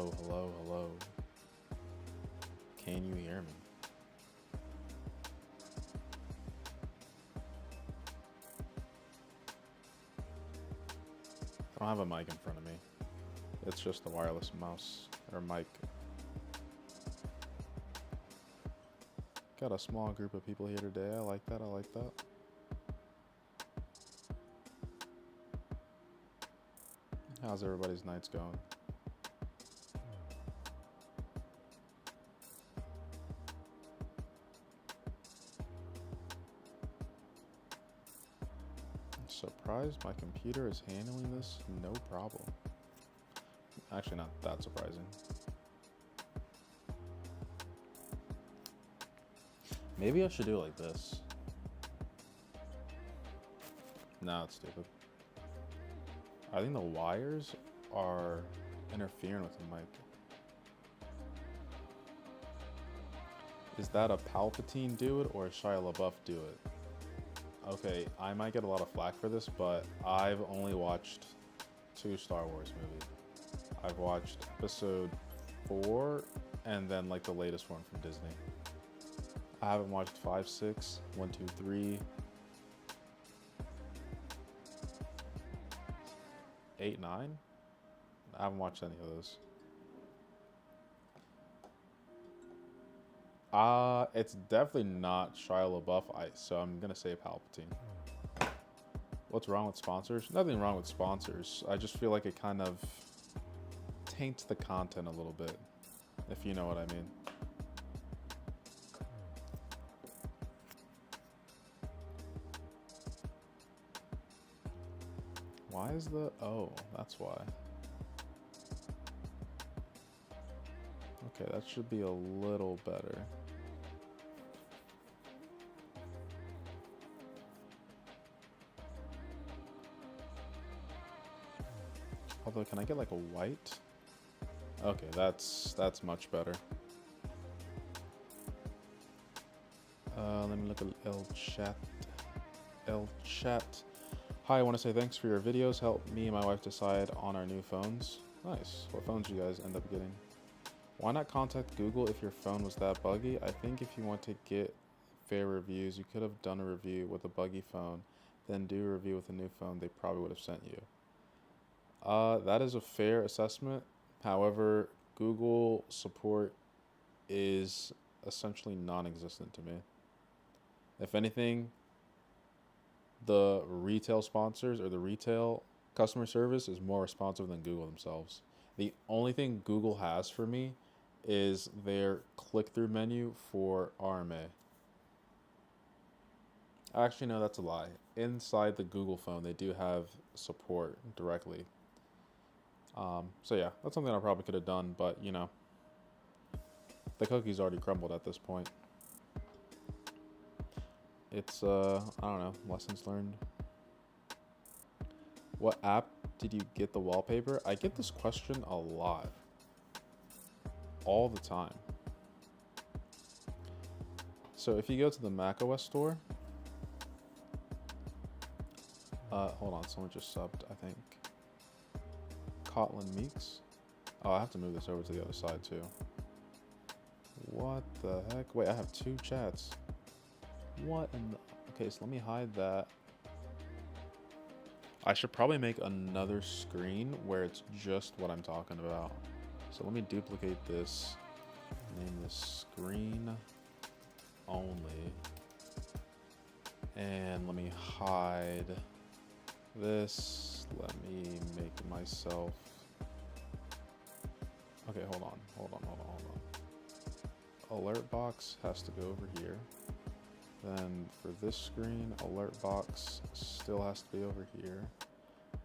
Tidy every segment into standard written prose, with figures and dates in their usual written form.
Hello, hello, hello. Can you hear me? I don't have a mic in front of me. It's just a wireless mouse or mic. Got a small group of people here today. I like that. I like that. How's everybody's nights going? I'm surprised my computer is handling this no problem. Actually, not that surprising. Maybe I should do it like this. No, it's stupid. I think the wires are interfering with the mic. Is that a Palpatine do it or a Shia LaBeouf do it? Okay, I might get a lot of flack for this, but I've only watched 2 Star Wars movies. I've watched episode 4 and then like the latest one from Disney. I haven't watched 5, 6, 1, 2, 3, 8, 9. I haven't watched any of those. It's definitely not Shia LaBeouf, so I'm gonna say Palpatine. What's wrong with sponsors? Nothing wrong with sponsors. I just feel like it kind of taints the content a little bit, if you know what I mean. Why is the... Oh, that's why. Okay, that should be a little better. Although, can I get like a white? Okay, that's much better. Let me look at El chat. Hi, I want to say thanks for your videos. Help me and my wife decide on our new phones. Nice. What phones do you guys end up getting? Why not contact Google if your phone was that buggy? I think if you want to get fair reviews, you could have done a review with a buggy phone, then do a review with a new phone they probably would have sent you. That is a fair assessment. However, Google support is essentially non-existent to me. If anything, the retail sponsors or the retail customer service is more responsive than Google themselves. The only thing Google has for me is their click-through menu for RMA. Actually, no, that's a lie. Inside the Google phone, they do have support directly. So yeah, that's something I probably could have done, but you know, the cookie's already crumbled at this point. It's, I don't know, lessons learned. What app did you get the wallpaper? I get this question a lot. All the time. So if you go to the macOS store, hold on, someone just subbed, I think. Kotlin Meeks. Oh, I have to move this over to the other side too. What the heck? Wait, I have 2 chats. What in the... Okay, so let me hide that. I should probably make another screen where it's just what I'm talking about. So let me duplicate this. Name this screen only. And let me hide this. Let me make myself... Okay, hold on. Alert box has to go over here. Then for this screen, alert box still has to be over here.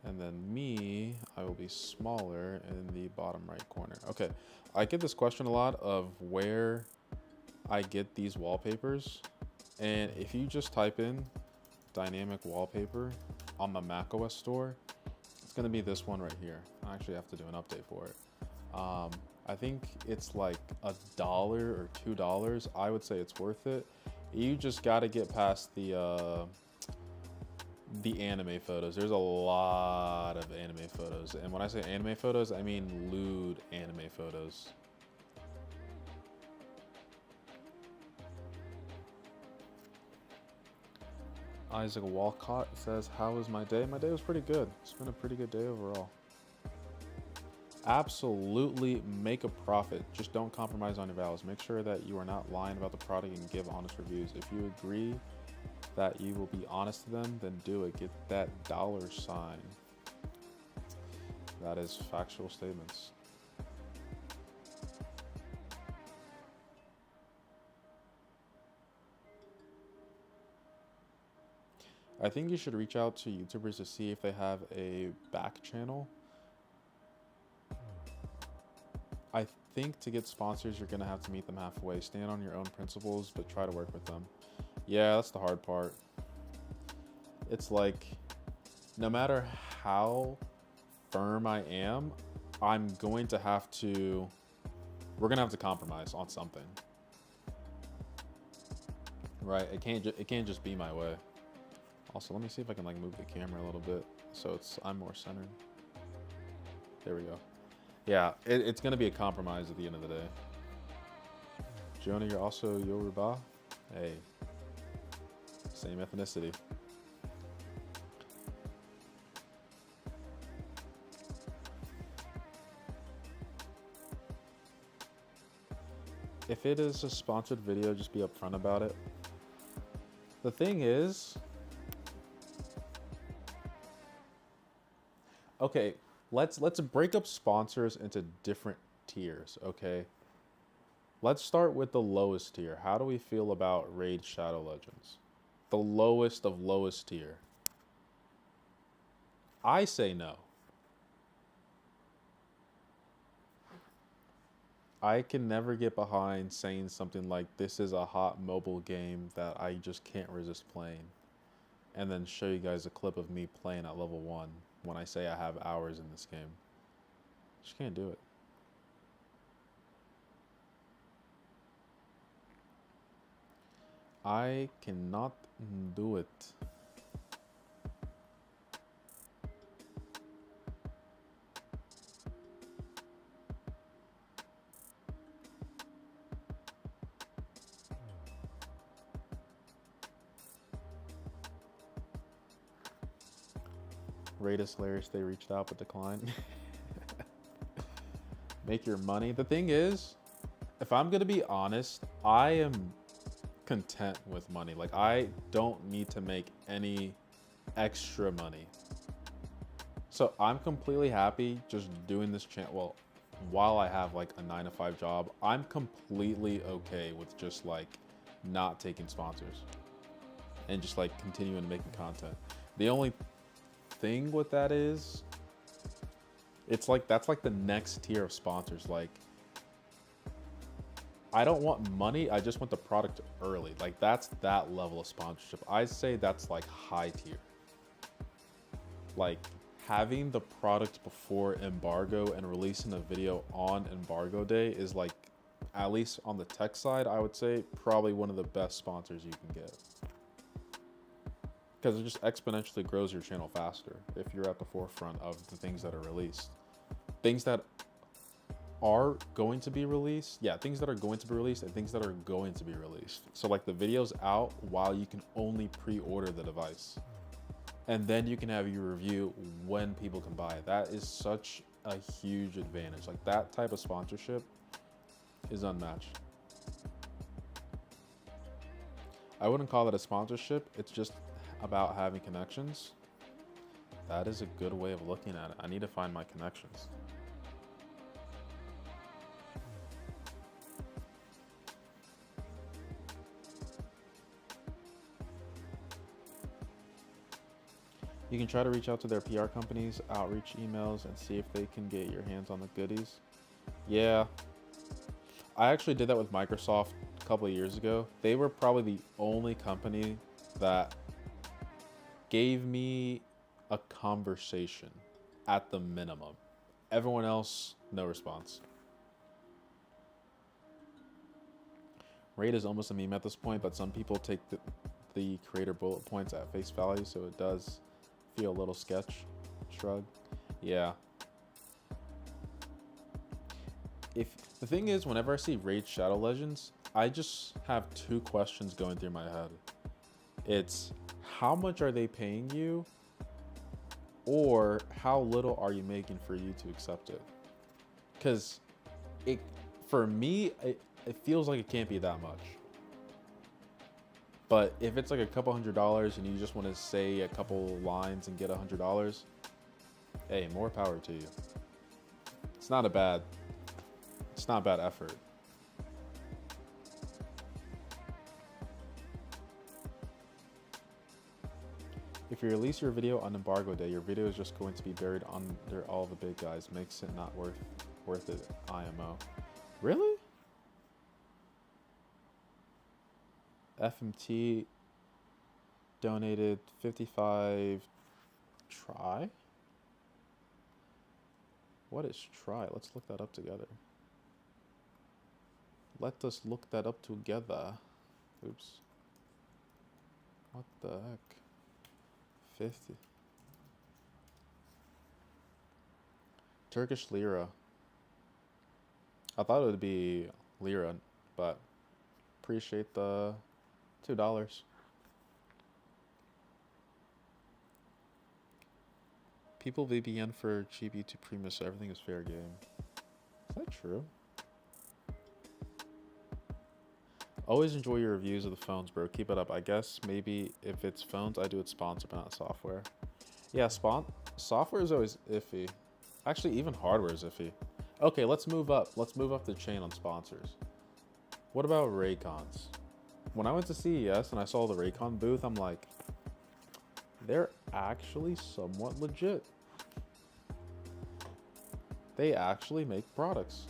And then me, I will be smaller in the bottom right corner. Okay, I get this question a lot of where I get these wallpapers. And if you just type in dynamic wallpaper on the macOS store, it's gonna be this one right here. I actually have to do an update for it. I think it's like $1 or $2. I would say it's worth it. You just got to get past the the anime photos. There's a lot of anime photos. And when I say anime photos, I mean lewd anime photos. Isaac Walcott says, how was my day? My day was pretty good. It's been a pretty good day overall. Absolutely make a profit. Just don't compromise on your values. Make sure that you are not lying about the product and give honest reviews. If you agree that you will be honest to them, then do it. Get that $sign. That is factual statements. I think you should reach out to YouTubers to see if they have a back channel. I think to get sponsors, you're going to have to meet them halfway. Stand on your own principles, but try to work with them. Yeah, that's the hard part. It's like, no matter how firm I am, I'm going to have to, we're going to have to compromise on something. Right? It can't just be my way. Also, let me see if I can like move the camera a little bit so I'm more centered. There we go. Yeah, it's gonna be a compromise at the end of the day. Jonah, you're also Yoruba? Hey, same ethnicity. If it is a sponsored video, just be upfront about it. The thing is, okay, let's break up sponsors into different tiers, okay? Let's start with the lowest tier. How do we feel about Raid Shadow Legends? The lowest of lowest tier. I say no. I can never get behind saying something like, this is a hot mobile game that I just can't resist playing, and then show you guys a clip of me playing at level 1 when I say I have hours in this game. Just can't do it. I cannot do it. Raid is hilarious. They reached out but declined. Make your money. The thing is, if I'm gonna be honest, I am content with money. Like, I don't need to make any extra money. So I'm completely happy just doing this channel. Well, while I have like a 9-to-5 job, I'm completely okay with just like not taking sponsors and just like continuing making content. The only thing with that is, it's like, that's like the next tier of sponsors. Like, I don't want money, I just want the product early. Like, that's that level of sponsorship. I'd say that's like high tier. Like, having the product before embargo and releasing a video on embargo day is like, at least on the tech side, I would say probably one of the best sponsors you can get. Because it just exponentially grows your channel faster if you're at the forefront of the things that are released. Things that are going to be released, yeah, things that are going to be released and things that are going to be released. So like the video's out while you can only pre-order the device. And then you can have your review when people can buy it. That is such a huge advantage. Like, that type of sponsorship is unmatched. I wouldn't call it a sponsorship. It's just about having connections. That is a good way of looking at it. I need to find my connections. You can try to reach out to their PR companies, outreach emails, and see if they can get your hands on the goodies. Yeah, I actually did that with Microsoft a couple of years ago. They were probably the only company that gave me a conversation at the minimum. Everyone else, no response. Raid is almost a meme at this point, but some people take the creator bullet points at face value, so it does feel a little sketch. Shrug. Yeah. If the thing is, whenever I see Raid Shadow Legends, I just have two questions going through my head. It's how much are they paying you, or how little are you making for you to accept it? Because for me, it feels like it can't be that much. But if it's like a couple $100 and you just want to say a couple lines and get $100, hey, more power to you. It's not bad effort. If you release your video on embargo day, your video is just going to be buried under all the big guys. Makes it not worth it, IMO. Really? FMT donated 55 try? What is try? Let's look that up together. Let us look that up together. Oops. What the heck? 50. Turkish lira. I thought it would be lira, but appreciate the $2. People VPN for cheap YouTube Premium, so everything is fair game. Is that true? Always enjoy your reviews of the phones, bro. Keep it up. I guess maybe if it's phones, I do it sponsored, but not software. Yeah, software is always iffy. Actually, even hardware is iffy. Okay, let's move up. Let's move up the chain on sponsors. What about Raycons? When I went to CES and I saw the Raycon booth, I'm like, they're actually somewhat legit. They actually make products.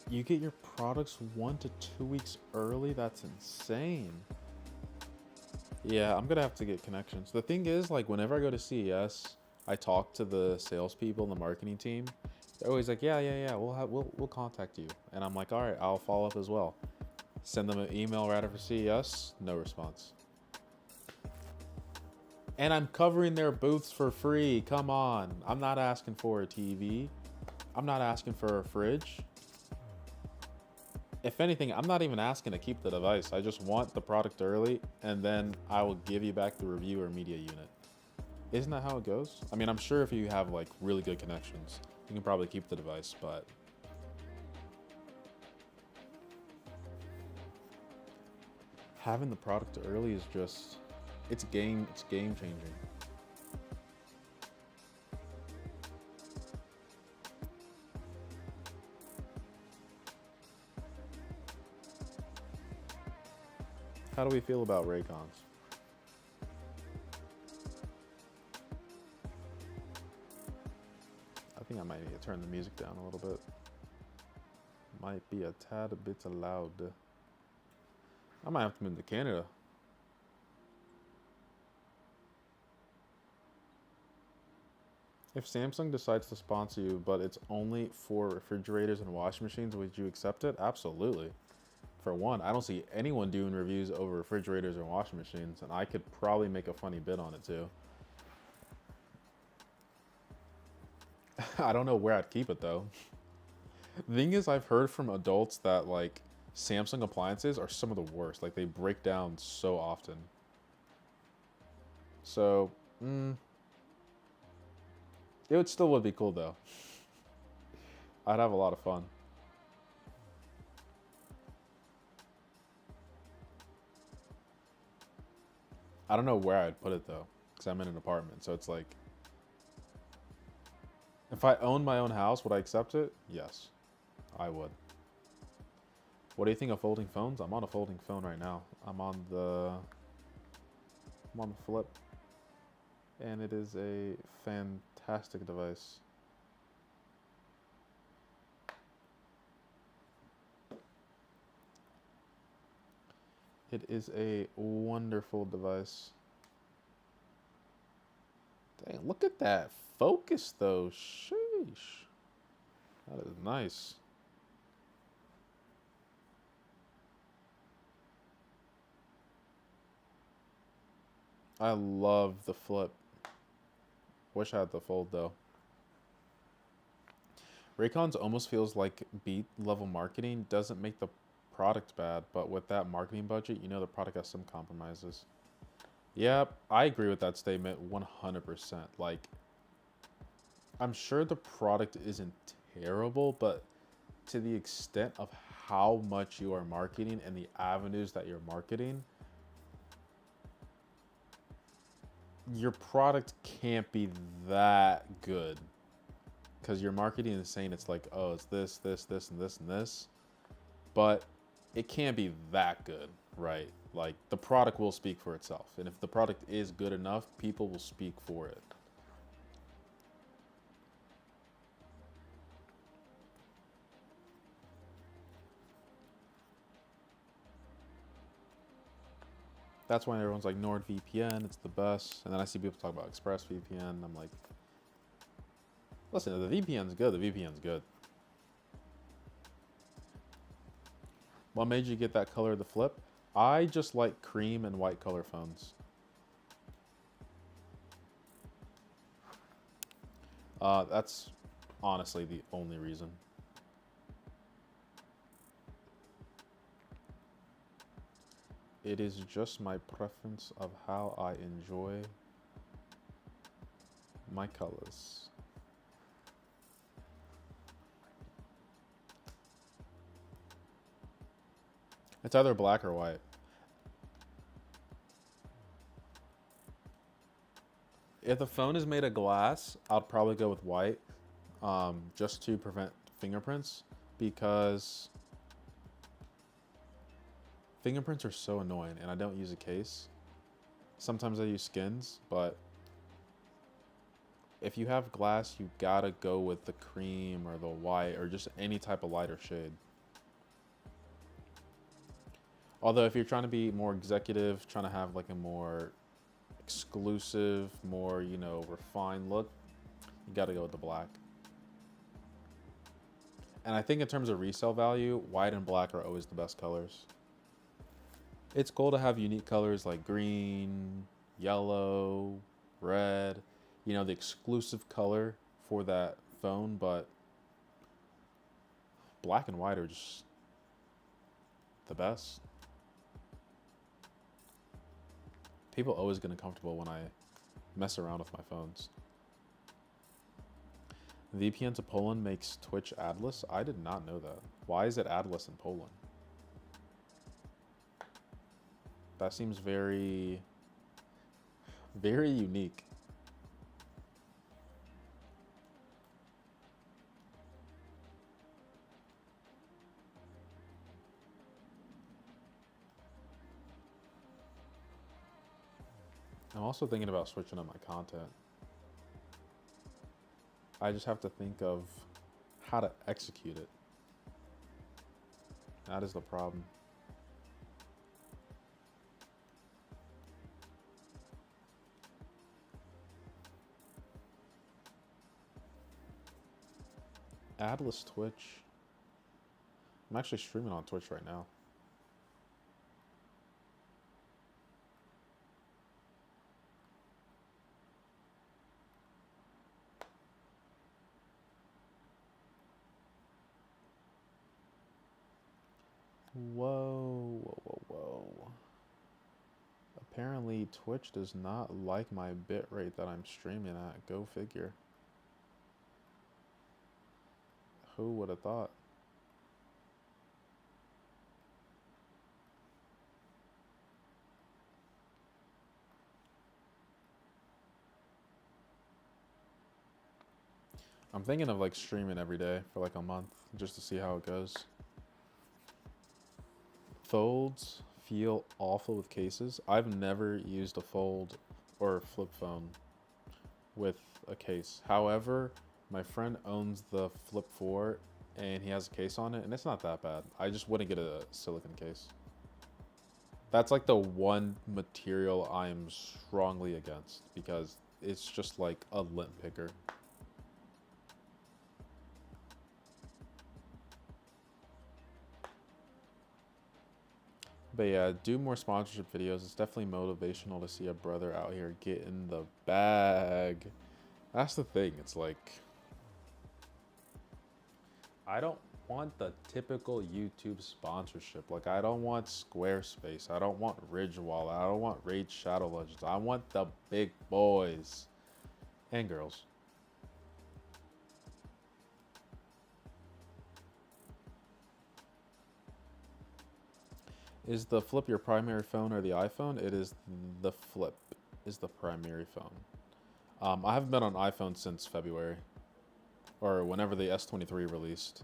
You get your products 1 to 2 weeks early? That's insane. Yeah, I'm gonna have to get connections. The thing is, like, whenever I go to CES, I talk to the salespeople and the marketing team. They're always like, yeah, we'll contact you. And I'm like, all right, I'll follow up as well. Send them an email right after CES, no response. And I'm covering their booths for free. Come on. I'm not asking for a TV. I'm not asking for a fridge. If anything, I'm not even asking to keep the device. I just want the product early, and then I will give you back the review or media unit. Isn't that how it goes? I mean, I'm sure if you have like really good connections, you can probably keep the device, but having the product early is just, it's game changing. How do we feel about Raycons? I think I might need to turn the music down a little bit. Might be a tad bit loud. I might have to move to Canada. If Samsung decides to sponsor you, but it's only for refrigerators and washing machines, would you accept it? Absolutely. For one, I don't see anyone doing reviews over refrigerators or washing machines, and I could probably make a funny bit on it too. I don't know where I'd keep it though. The thing is, I've heard from adults that like Samsung appliances are some of the worst. Like they break down so often. So, it still would be cool though. I'd have a lot of fun. I don't know where I'd put it though, because I'm in an apartment. So it's like, if I owned my own house, would I accept it? Yes, I would. What do you think of folding phones? I'm on a folding phone right now. I'm on the flip. and it is a fantastic device. It is a wonderful device. Dang, look at that focus though. Sheesh. That is nice. I love the flip. Wish I had the fold though. Raycon's almost feels like beat level marketing. Doesn't make the product bad, but with that marketing budget, you know the product has some compromises. Yep, I agree with that statement 100%. Like, I'm sure the product isn't terrible, but to the extent of how much you are marketing and the avenues that you're marketing, your product can't be that good. Because your marketing is saying it's like, oh, it's this, this, this, and this, and this. But it can't be that good, right? Like, the product will speak for itself. And if the product is good enough, people will speak for it. That's why everyone's like, NordVPN, it's the best. And then I see people talk about ExpressVPN. I'm like, listen, the VPN's good. The VPN's good. What made you get that color of the flip? I just like cream and white color phones. That's honestly the only reason. It is just my preference of how I enjoy my colors. It's either black or white. If the phone is made of glass, I'd probably go with white, just to prevent fingerprints, because fingerprints are so annoying, and I don't use a case. Sometimes I use skins, but if you have glass, you gotta go with the cream or the white or just any type of lighter shade. Although if you're trying to be more executive, trying to have like a more exclusive, more, you know, refined look, you gotta go with the black. And I think in terms of resale value, white and black are always the best colors. It's cool to have unique colors like green, yellow, red, you know, the exclusive color for that phone, but black and white are just the best. People always get uncomfortable when I mess around with my phones. VPN to Poland makes Twitch adless? I did not know that. Why is it adless in Poland? That seems very, very unique. I'm also thinking about switching up my content. I just have to think of how to execute it. That is the problem. Adless Twitch. I'm actually streaming on Twitch right now. Whoa, whoa, whoa, whoa. Apparently Twitch does not like my bitrate that I'm streaming at. Go figure. Who would have thought? I'm thinking of like streaming every day for like a month just to see how it goes. Folds feel awful with cases. I've never used a fold or a flip phone with a case. However, my friend owns the Flip 4 and he has a case on it, and it's not that bad. I just wouldn't get a silicone case. That's like the one material I'm strongly against because it's just like a lint picker. But yeah, do more sponsorship videos. It's definitely motivational to see a brother out here getting the bag. That's the thing. It's like, I don't want the typical YouTube sponsorship. Like, I don't want Squarespace. I don't want Ridge Wallet. I don't want Raid Shadow Legends. I want the big boys and girls. Is the Flip your primary phone or the iPhone? It is the Flip is the primary phone. I haven't been on iPhone since February or whenever the S23 released.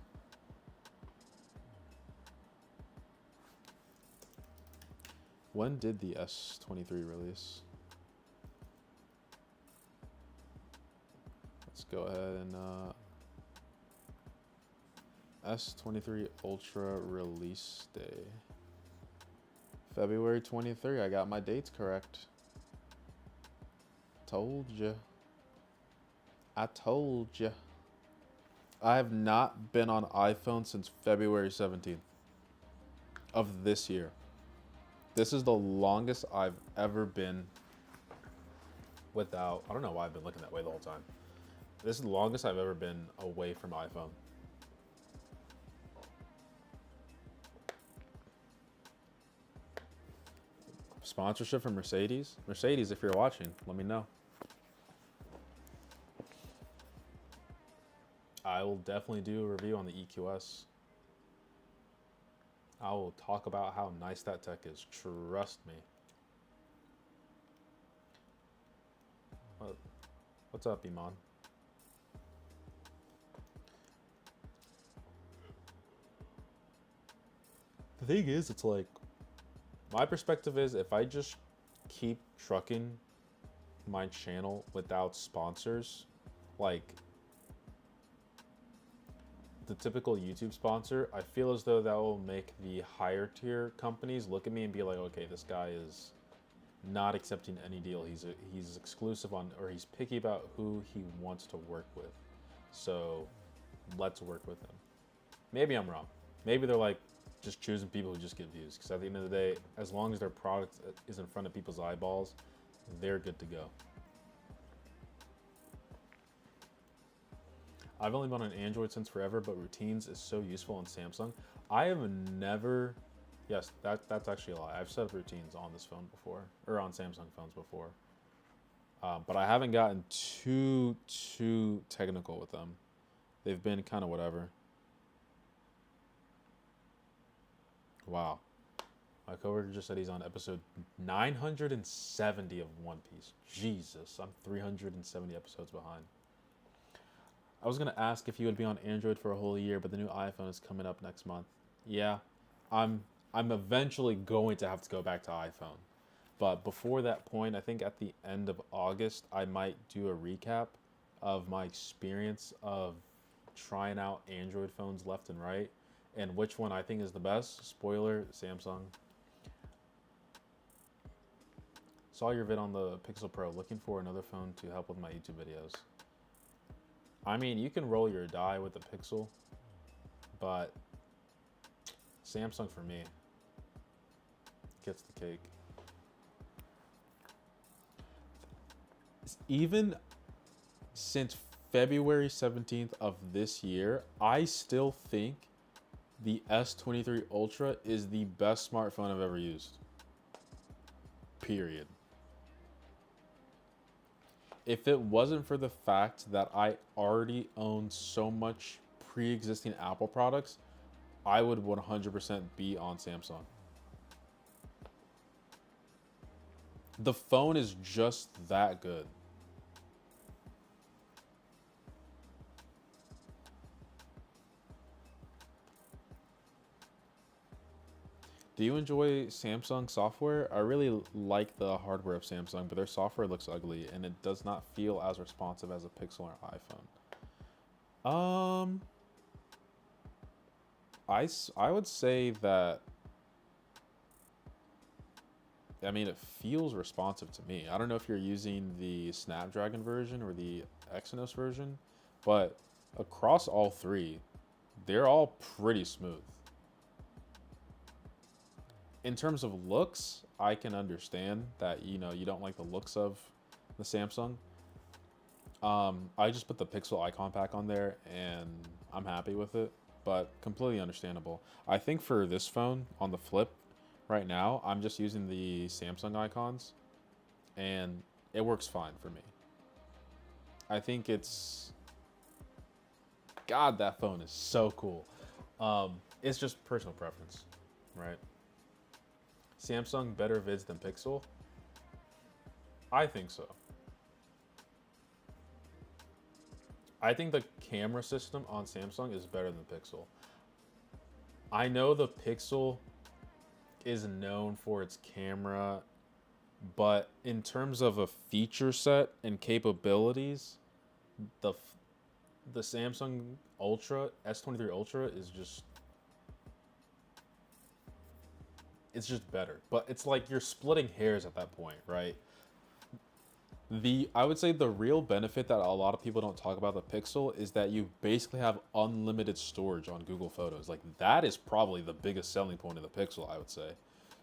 When did the S23 release? Let's go ahead and S23 Ultra release day. February 23. I got my dates correct. Told you. I told you. I have not been on iPhone since February 17th of this year. This is the longest I've ever been without. I don't know why I've been looking that way the whole time. This is the longest I've ever been away from iPhone. Sponsorship from Mercedes? Mercedes, if you're watching, let me know. I will definitely do a review on the EQS. I will talk about how nice that tech is. Trust me. What's up, Iman? The thing is, it's like, my perspective is if I just keep trucking my channel without sponsors, like the typical YouTube sponsor, I feel as though that will make the higher tier companies look at me and be like, okay, this guy is not accepting any deal. He's exclusive on, or he's picky about who he wants to work with. So let's work with him. Maybe I'm wrong. Maybe they're like just choosing people who just get views. Because at the end of the day, as long as their product is in front of people's eyeballs, they're good to go. I've only been on Android since forever, but routines is so useful on Samsung. I have never, yes, that's actually a lie. I've set up routines on this phone before, or on Samsung phones before. But I haven't gotten too technical with them. They've been kind of whatever. Wow. My coworker just said he's on episode 970 of One Piece. Jesus, I'm 370 episodes behind. I was gonna ask if you would be on Android for a whole year, but the new iPhone is coming up next month. Yeah, I'm eventually going to have to go back to iPhone. But before that point, I think at the end of August, I might do a recap of my experience of trying out Android phones left and right, and which one I think is the best. Spoiler, Samsung. Saw your vid on the Pixel Pro. Looking for another phone to help with my YouTube videos. I mean, you can roll your die with the Pixel, but Samsung for me gets the cake. Even since February 17th of this year, I still think the S23 Ultra is the best smartphone I've ever used. Period. If it wasn't for the fact that I already own so much pre-existing Apple products, I would 100% be on Samsung. The phone is just that good. Do you enjoy Samsung software? I really like the hardware of Samsung, but their software looks ugly and it does not feel as responsive as a Pixel or iPhone. I would say that, I mean, it feels responsive to me. I don't know if you're using the Snapdragon version or the Exynos version, but across all three, they're all pretty smooth. In terms of looks, I can understand that, you know, you don't like the looks of the Samsung. I just put the Pixel icon pack on there and I'm happy with it, but completely understandable. I think for this phone on the flip right now, I'm just using the Samsung icons and it works fine for me. I think it's, God, that phone is so cool. It's just personal preference, right? Samsung better vids than Pixel? I think so. I think the camera system on Samsung is better than Pixel. I know the Pixel is known for its camera, but in terms of a feature set and capabilities, the Samsung Ultra, S23 Ultra is just, it's just better. But it's like you're splitting hairs at that point, right? I would say the real benefit that a lot of people don't talk about the Pixel is that you basically have unlimited storage on Google Photos. Like that is probably the biggest selling point of the Pixel, I would say.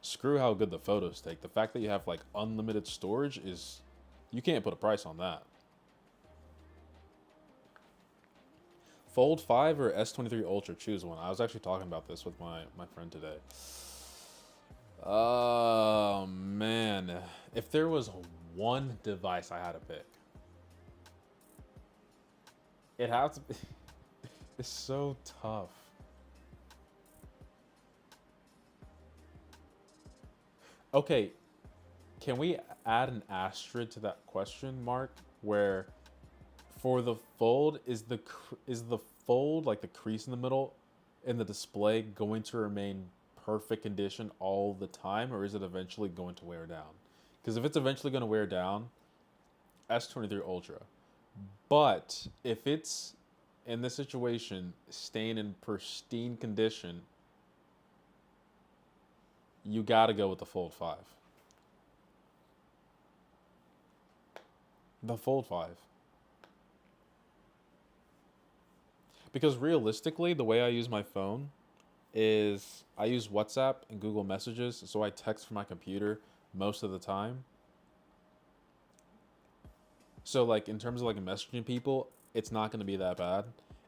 Screw how good the photos take. The fact that you have like unlimited storage is, you can't put a price on that. Fold 5 or S23 Ultra, choose one. I was actually talking about this with my friend today. Oh, man. If there was one device I had to pick, it has to be. It's so tough. Okay, can we add an asterisk to that question mark where for the fold, is the fold, like the crease in the middle in the display, going to remain perfect condition all the time, or is it eventually going to wear down? Because if it's eventually going to wear down, S23 Ultra. But if it's in this situation staying in pristine condition, you got to go with the Fold 5. The Fold 5. Because realistically, the way I use my phone is I use WhatsApp and Google Messages, so I text from my computer most of the time. So like in terms of like messaging people, it's not going to be that bad.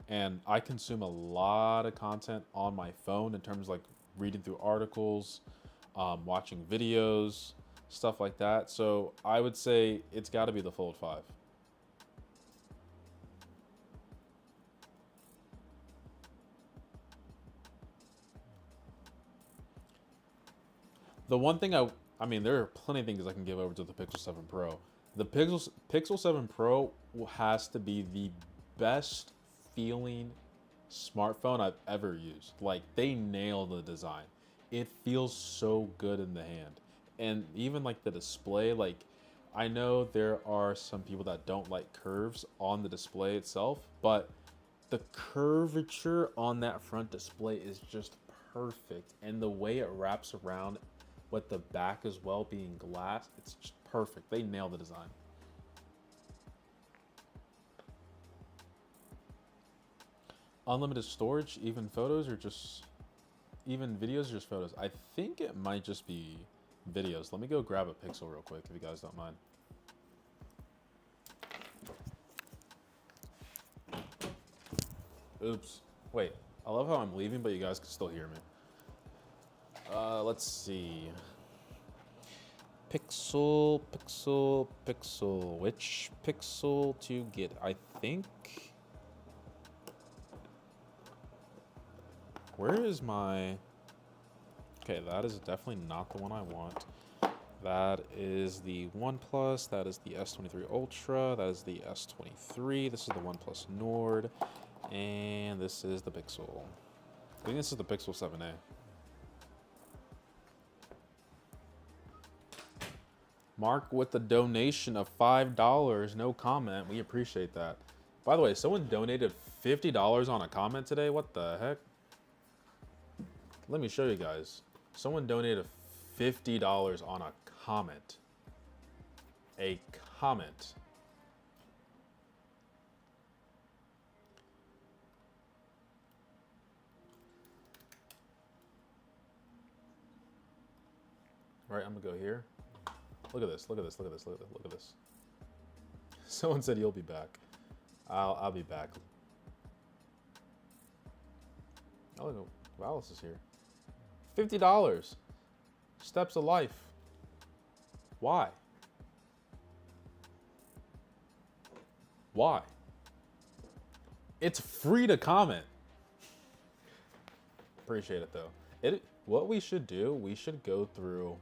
And I consume a lot of content on my phone in terms of like reading through articles, watching videos, stuff like that. So I would say it's got to be the Fold 5. The one thing I mean, there are plenty of things I can give over to the Pixel 7 Pro. The Pixel 7 Pro has to be the best feeling smartphone I've ever used. Like, they nail the design. It feels so good in the hand. And even like the display, like, I know there are some people that don't like curves on the display itself, but the curvature on that front display is just perfect. And the way it wraps around with the back as well being glass, it's just perfect. They nail the design. Unlimited storage, even photos, or just even videos, or just photos? I think it might just be videos. Let me go grab a Pixel real quick if you guys don't mind. Oops. Wait, I love how I'm leaving, but you guys can still hear me. Let's see. Pixel. Which Pixel to get? I think. Where is my... Okay, that is definitely not the one I want. That is the OnePlus. That is the S23 Ultra. That is the S23. This is the OnePlus Nord. And this is the Pixel. I think this is the Pixel 7a. Mark with the donation of $5. No comment. We appreciate that. By the way, someone donated $50 on a comment today. What the heck? Let me show you guys. Someone donated $50 on a comment. A comment. All right, I'm gonna go here. Look at this, look at this, look at this, look at this, look at this. Someone said you'll be back. I'll be back. Oh, no, Valis is here. $50. Steps of life. Why? Why? It's free to comment. Appreciate it though. What we should do, we should go through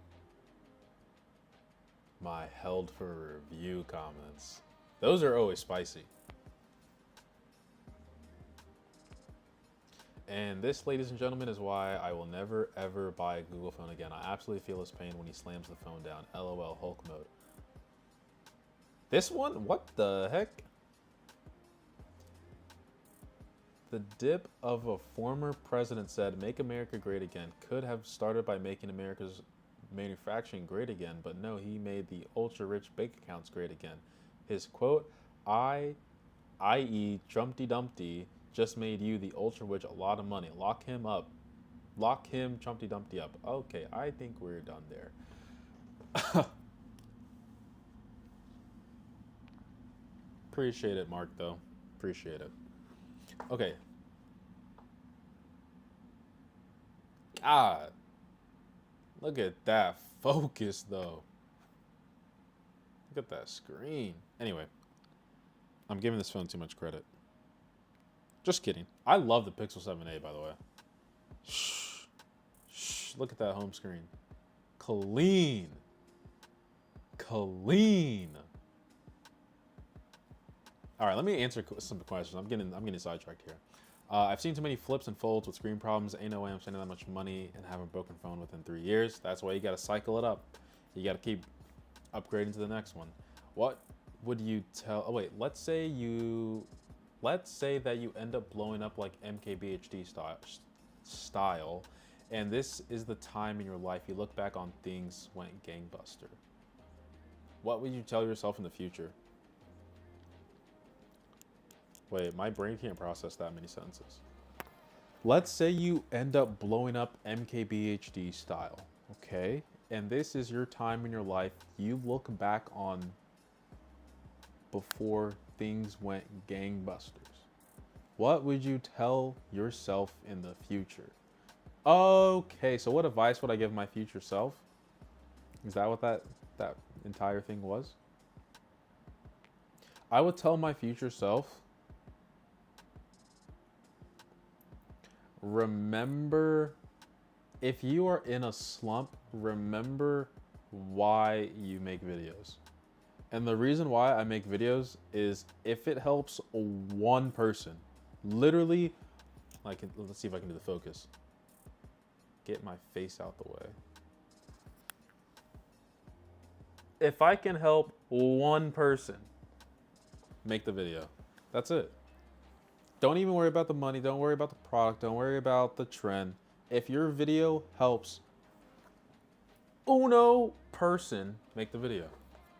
my held for review comments. Those are always spicy. And this, ladies and gentlemen, is why I will never ever buy a Google phone again. I absolutely feel his pain when he slams the phone down. LOL Hulk mode. This one? What the heck? The dip of a former president said, "Make America great again." Could have started by making America's manufacturing great again, but no, he made the ultra-rich bank accounts great again. His quote, i.e. Trumpty Dumpty, just made you, the ultra-rich, a lot of money. Lock him up. Lock him, Trumpty Dumpty, up. Okay, I think we're done there. Appreciate it, Mark, though. Appreciate it. Okay. God. Look at that focus, though. Look at that screen. Anyway, I'm giving this phone too much credit. Just kidding. I love the Pixel 7a, by the way. Shh. Shh. Look at that home screen. Clean. Clean. All right, let me answer some questions. I'm getting sidetracked here. I've seen too many flips and folds with screen problems. Ain't no way I'm spending that much money and having a broken phone within 3 years. That's why you got to cycle it up. You got to keep upgrading to the next one. What would you tell? Oh wait, let's say that you end up blowing up like MKBHD style, and this is the time in your life you look back on things went gangbuster. What would you tell yourself in the future? Wait, my brain can't process that many sentences. Let's say you end up blowing up MKBHD style, okay? And this is your time in your life you look back on before things went gangbusters. What would you tell yourself in the future? Okay, so what advice would I give my future self? Is that what that entire thing was? I would tell my future self, remember, if you are in a slump, remember why you make videos. And the reason why I make videos is if it helps one person, literally, let's see if I can do the focus. Get my face out the way. If I can help one person make the video, that's it. Don't even worry about the money. Don't worry about the product. Don't worry about the trend. If your video helps uno person make the video.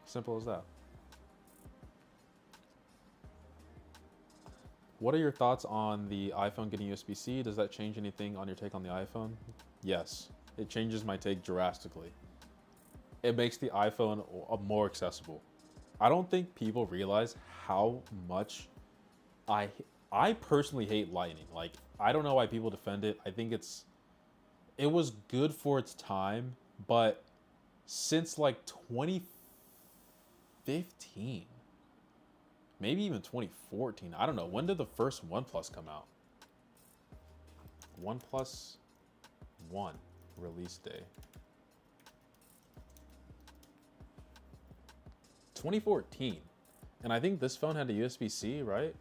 Simple as that. What are your thoughts on the iPhone getting USB-C? Does that change anything on your take on the iPhone? Yes, it changes my take drastically. It makes the iPhone more accessible. I don't think people realize how much I personally hate Lightning. Like, I don't know why people defend it. I think it was good for its time, but since like 2015, maybe even 2014, I don't know. When did the first OnePlus come out? OnePlus 1 release day. 2014. And I think this phone had a USB-C, right?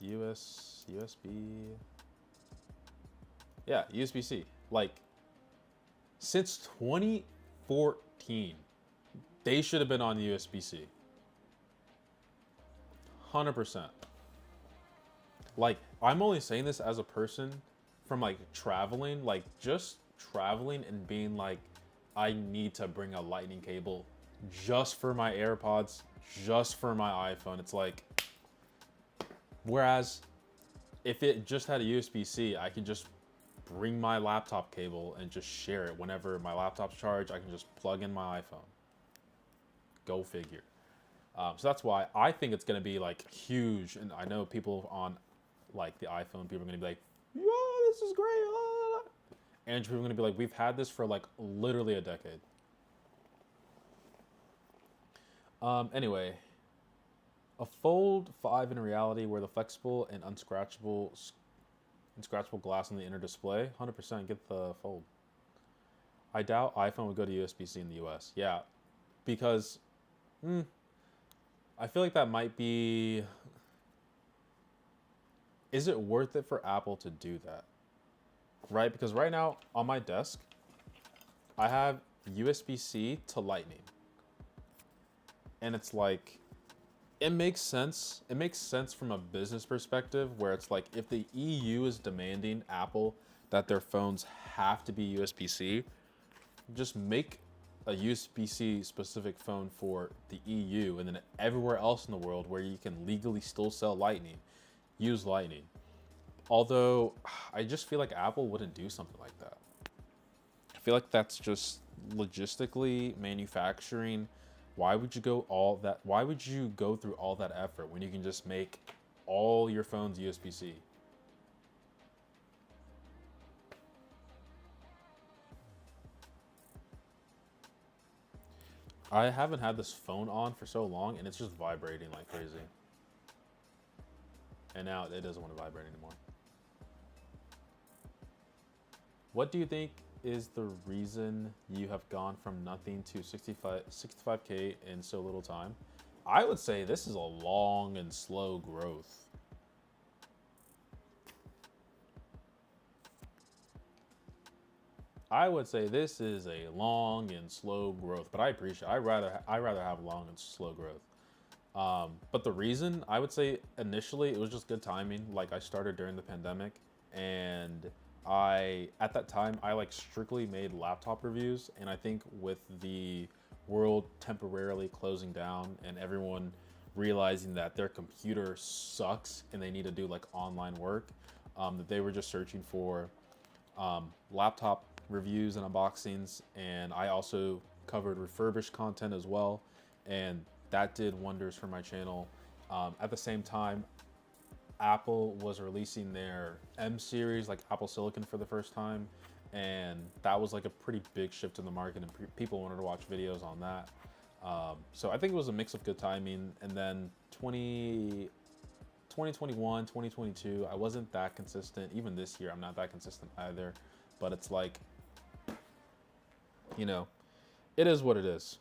USB. Yeah, USB-C. Like Since 2014, they should have been on USB-C. 100%. Like, I'm only saying this as a person from like traveling, like just traveling and being like, I need to bring a lightning cable just for my AirPods, just for my iPhone. It's like, whereas if it just had a USB-C, I can just bring my laptop cable and just share it. Whenever my laptop's charged, I can just plug in my iPhone. Go figure. So that's why I think it's going to be like huge. And I know people on like the iPhone, people are going to be like, yo, this is great. And people are going to be like, we've had this for like literally a decade. Anyway, a Fold 5 in reality where the flexible and unscratchable glass on the inner display, 100% get the Fold. I doubt iPhone would go to USB-C in the US. Yeah, because I feel like that might be... Is it worth it for Apple to do that? Right? Because right now on my desk, I have USB-C to Lightning. And it's like, it makes sense. It makes sense from a business perspective where it's like, if the EU is demanding Apple that their phones have to be USB-C, just make a USB-C specific phone for the EU, and then everywhere else in the world where you can legally still sell Lightning, use Lightning. Although, I just feel like Apple wouldn't do something like that. I feel like that's just logistically manufacturing. Why would you go all that? Why would you go through all that effort when you can just make all your phones USB-C? I haven't had this phone on for so long, and it's just vibrating like crazy. And now it doesn't want to vibrate anymore. What do you think is the reason you have gone from nothing to 65K in so little time? I would say this is a long and slow growth. I would say this is a long and slow growth, but I appreciate. I rather have long and slow growth. But the reason, I would say initially it was just good timing. Like, I started during the pandemic, and at that time I like strictly made laptop reviews, and I think with the world temporarily closing down and everyone realizing that their computer sucks and they need to do like online work, that they were just searching for laptop reviews and unboxings. And I also covered refurbished content as well, and that did wonders for my channel. At the same time, Apple was releasing their M series, like Apple Silicon, for the first time, and that was like a pretty big shift in the market, and people wanted to watch videos on that. So I think it was a mix of good timing. And then 2021, 2022, I wasn't that consistent. Even this year, I'm not that consistent either. But it's like, you know, it is what it is.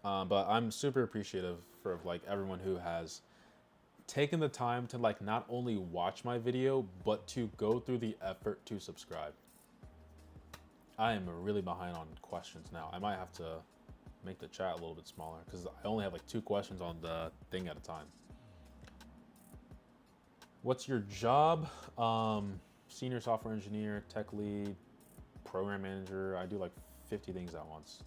But I'm super appreciative for like everyone who has taken the time to like not only watch my video, but to go through the effort to subscribe. I am really behind on questions now. I might have to make the chat a little bit smaller because I only have like 2 questions on the thing at a time. What's your job? Senior software engineer, tech lead, program manager. I do like 50 things at once.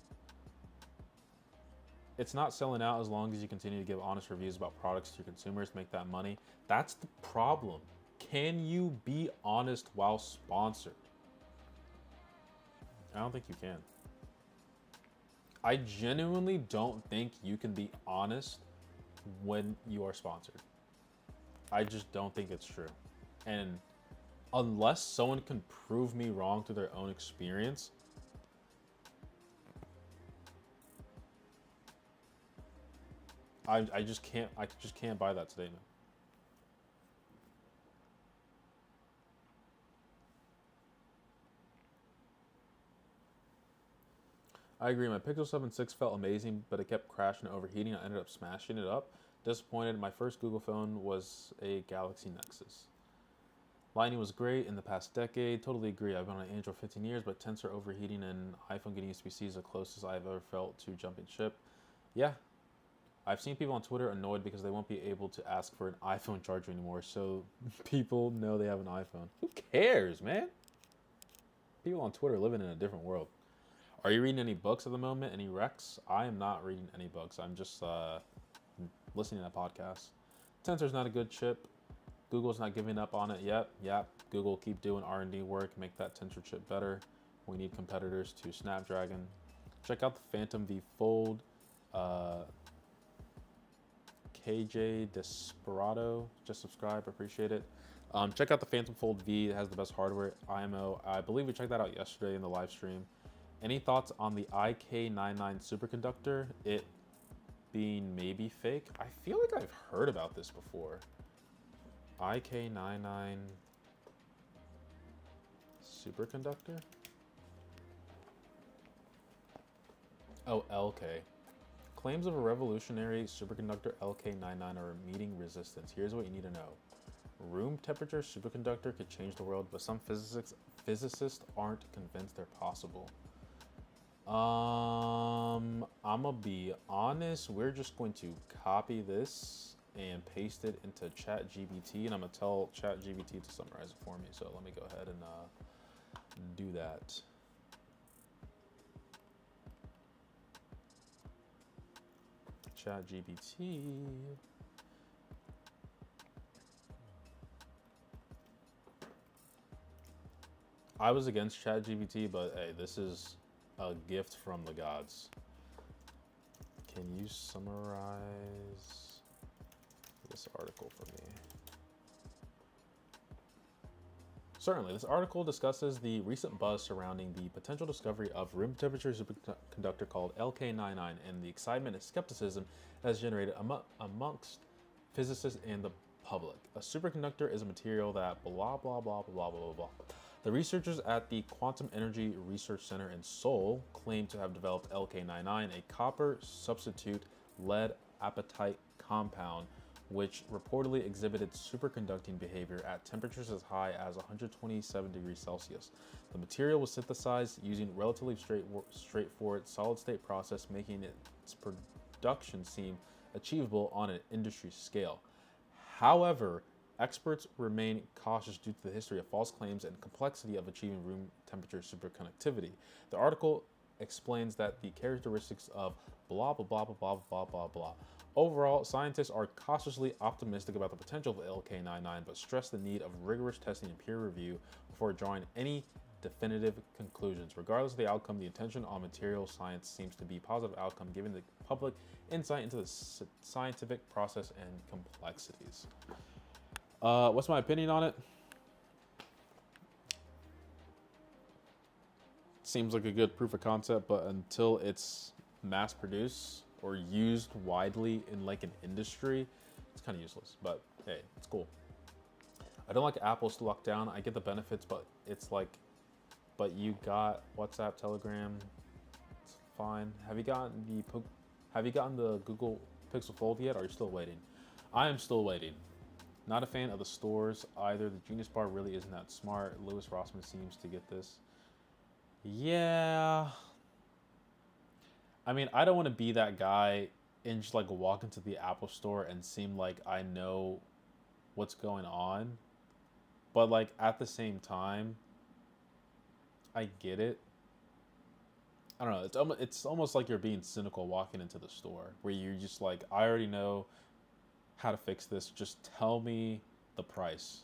It's not selling out as long as you continue to give honest reviews about products to your consumers, make that money. That's the problem. Can you be honest while sponsored? I don't think you can. I genuinely don't think you can be honest when you are sponsored. I just don't think it's true. And unless someone can prove me wrong through their own experience, I just can't buy that statement. I agree. My Pixel 7 6 felt amazing, but it kept crashing and overheating. I ended up smashing it up. Disappointed. My first Google phone was a Galaxy Nexus. Lightning was great in the past decade. Totally agree. I've been on Android 15 years, but tensor overheating and iPhone getting USB-C is the closest I've ever felt to jumping ship. Yeah, I've seen people on Twitter annoyed because they won't be able to ask for an iPhone charger anymore, so people know they have an iPhone. Who cares, man? People on Twitter living in a different world. Are you reading any books at the moment? Any recs? I am not reading any books. I'm just listening to podcasts. Tensor's not a good chip. Google's not giving up on it yet. Yep. Google keep doing R&D work, make that Tensor chip better. We need competitors to Snapdragon. Check out the Phantom V Fold. KJ Desperado, just subscribe, appreciate it. Check out the Phantom Fold V. It has the best hardware. IMO. I believe we checked that out yesterday in the live stream. Any thoughts on the IK99 superconductor? It being maybe fake? I feel like I've heard about this before. IK99 superconductor? Oh, LK. Claims of a revolutionary superconductor LK99 are meeting resistance. Here's what you need to know. Room temperature superconductor could change the world, but some physicists aren't convinced they're possible. I'm gonna be honest, we're just going to copy this and paste it into ChatGPT, and I'm gonna tell ChatGPT to summarize it for me. So let me go ahead and do that. ChatGPT. I was against ChatGPT, but hey, this is a gift from the gods. Can you summarize this article for me? Certainly. This article discusses the recent buzz surrounding the potential discovery of room temperature superconductor called LK99 and the excitement and skepticism it has generated amongst physicists and the public. A superconductor is a material that blah, blah, blah, blah, blah, blah, blah. The researchers at the Quantum Energy Research Center in Seoul claim to have developed LK99, a copper substitute lead apatite compound, which reportedly exhibited superconducting behavior at temperatures as high as 127 degrees Celsius. The material was synthesized using relatively straightforward solid-state process, making its production seem achievable on an industry scale. However, experts remain cautious due to the history of false claims and complexity of achieving room temperature superconductivity. The article explains that the characteristics of blah, blah, blah, blah, blah, blah, blah, blah. Overall, scientists are cautiously optimistic about the potential of LK99, but stress the need of rigorous testing and peer review before drawing any definitive conclusions. Regardless of the outcome, the attention on material science seems to be a positive outcome, giving the public insight into the scientific process and complexities. What's my opinion on it? Seems like a good proof of concept, but until it's mass produced or used widely in like an industry, it's kind of useless. But hey, it's cool. I don't like Apple's locked down. I get the benefits, but it's like, but you got WhatsApp, Telegram. It's fine. Have you gotten the Google Pixel Fold yet? Or are you still waiting? I am still waiting. Not a fan of the stores either. The Genius Bar really isn't that smart. Louis Rossmann seems to get this. Yeah. I mean, I don't want to be that guy and just like walk into the Apple store and seem like I know what's going on. But like at the same time, I get it. I don't know. It's almost like you're being cynical walking into the store where you're just like, I already know how to fix this. Just tell me the price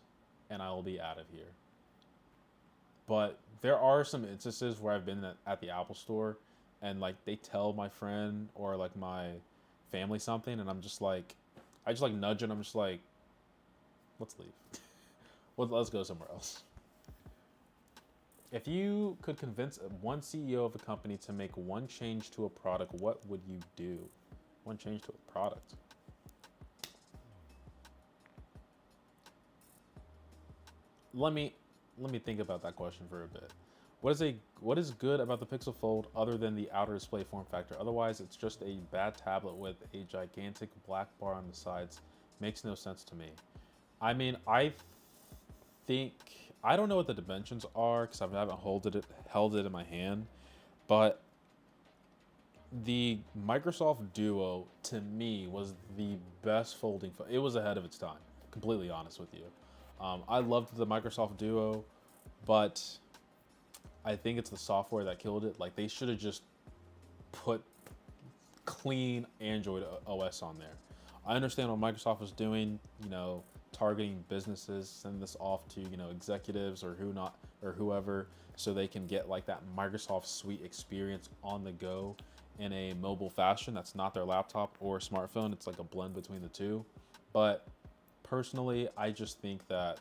and I will be out of here. But there are some instances where I've been at the Apple store and like they tell my friend or like my family something and I'm just like, I just like nudge and I'm just like, let's leave. Let's go somewhere else. If you could convince one CEO of a company to make one change to a product, what would you do? One change to a product. Let me think about that question for a bit. What is good about the Pixel Fold other than the outer display form factor? Otherwise, it's just a bad tablet with a gigantic black bar on the sides. Makes no sense to me. I mean, I think, I don't know what the dimensions are because I haven't held it in my hand, but the Microsoft Duo to me was the best folding phone. It was ahead of its time, completely honest with you. I loved the Microsoft Duo, but I think it's the software that killed it. Like, they should have just put clean Android OS on there. I understand what Microsoft was doing, you know, targeting businesses, send this off to, you know, executives or whoever, so they can get like that Microsoft Suite experience on the go in a mobile fashion that's not their laptop or smartphone. It's like a blend between the two. But personally, I just think that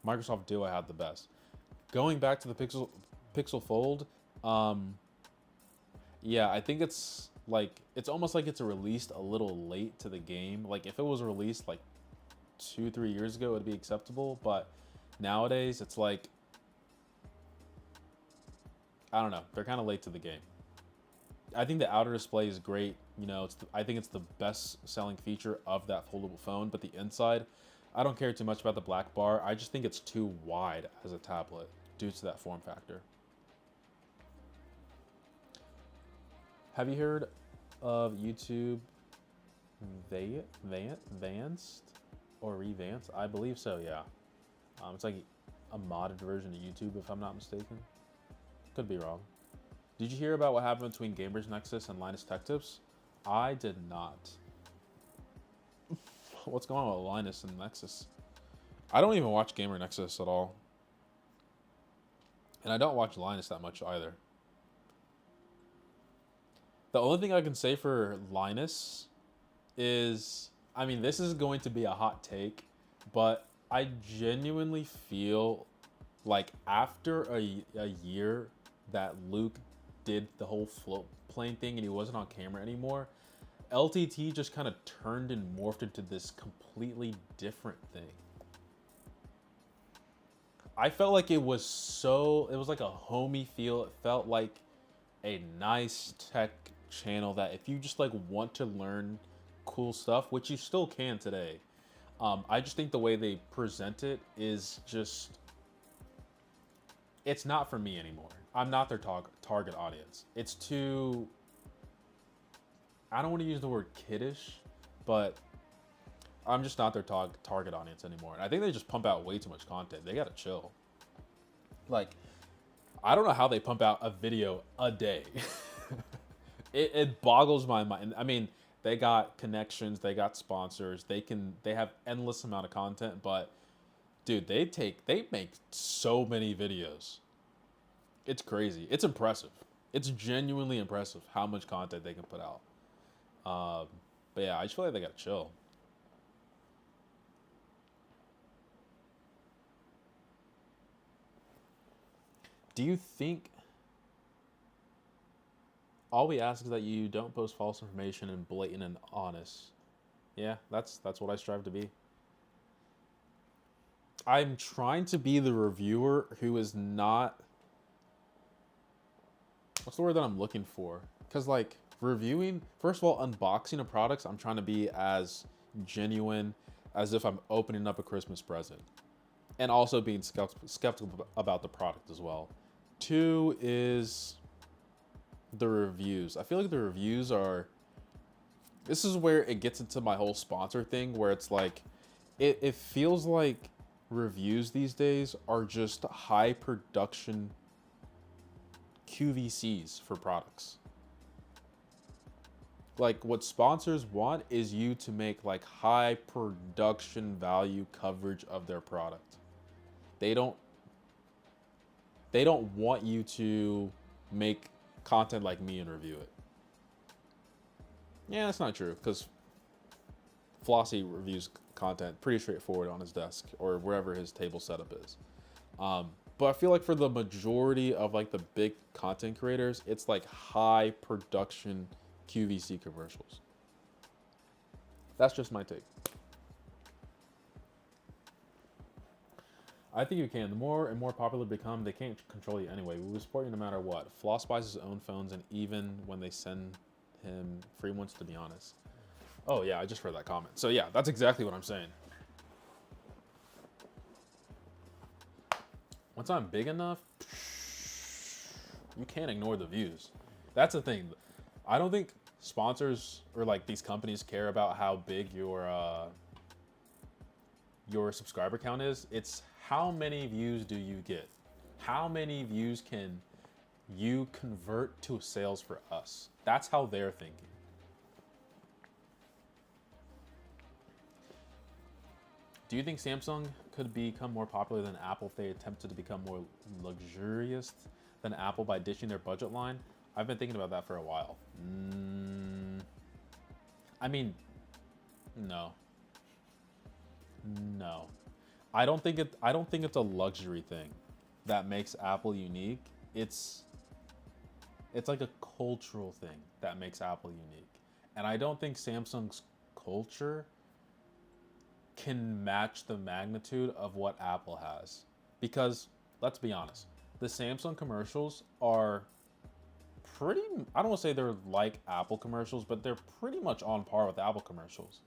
Microsoft Duo had the best. Going back to the Pixel Fold, yeah, I think it's almost like it's released a little late to the game. Like, if it was released like 2-3 years ago, it'd be acceptable. But nowadays, it's like, I don't know, they're kind of late to the game. I think the outer display is great. You know, I think it's the best selling feature of that foldable phone. But the inside, I don't care too much about the black bar. I just think it's too wide as a tablet due to that form factor. Have you heard of YouTube Vanced or Revanced? I believe so, yeah. It's like a modded version of YouTube, if I'm not mistaken. Could be wrong. Did you hear about what happened between Gamers Nexus and Linus Tech Tips? I did not. What's going on with Linus and Nexus? I don't even watch Gamer Nexus at all. And I don't watch Linus that much either. The only thing I can say for Linus is, I mean, this is going to be a hot take, but I genuinely feel like after a year that Luke did the whole float plane thing and he wasn't on camera anymore, LTT just kind of turned and morphed into this completely different thing. I felt like it was like a homey feel. It felt like a nice tech channel that if you just like want to learn cool stuff, which you still can today, I just think the way they present it is just, it's not for me anymore. I'm not their target audience. It's too, I don't want to use the word kiddish, but I'm just not their target audience anymore. And I think they just pump out way too much content. They gotta chill. Like, I don't know how they pump out a video a day. It boggles my mind. I mean, they got connections, they got sponsors, they have endless amount of content, but dude, they make so many videos. It's crazy. It's impressive. It's genuinely impressive how much content they can put out. But yeah, I just feel like they gotta chill. Do you think all we ask is that you don't post false information and blatant and honest? Yeah, that's what I strive to be. I'm trying to be the reviewer who is not, what's the word that I'm looking for? Because like reviewing, first of all, unboxing of products, I'm trying to be as genuine as if I'm opening up a Christmas present. And also being skeptical about the product as well. 2 is the reviews. I feel like the reviews are, this is where it gets into my whole sponsor thing, where it's like, it feels like reviews these days are just high production QVCs for products. Like, what sponsors want is you to make like high production value coverage of their product. They don't want you to make content like me and review it. Yeah, that's not true, because Flossie reviews content pretty straightforward on his desk or wherever his table setup is. But I feel like for the majority of like the big content creators, it's like high production QVC commercials. That's just my take. I think you can. The more and more popular they become, they can't control you anyway. We will support you no matter what. Floss buys his own phones, and even when they send him free ones, to be honest. Oh yeah, I just read that comment. So yeah, that's exactly what I'm saying. Once I'm big enough, you can't ignore the views. That's the thing. I don't think sponsors or like these companies care about how big your subscriber count is. It's how many views do you get? How many views can you convert to sales for us? That's how they're thinking. Do you think Samsung could become more popular than Apple if they attempted to become more luxurious than Apple by ditching their budget line? I've been thinking about that for a while. I mean, no. No. I don't think it's a luxury thing that makes Apple unique. It's like a cultural thing that makes Apple unique. And I don't think Samsung's culture can match the magnitude of what Apple has. Because, let's be honest, the Samsung commercials are pretty, I don't want to say they're like Apple commercials, but they're pretty much on par with Apple commercials.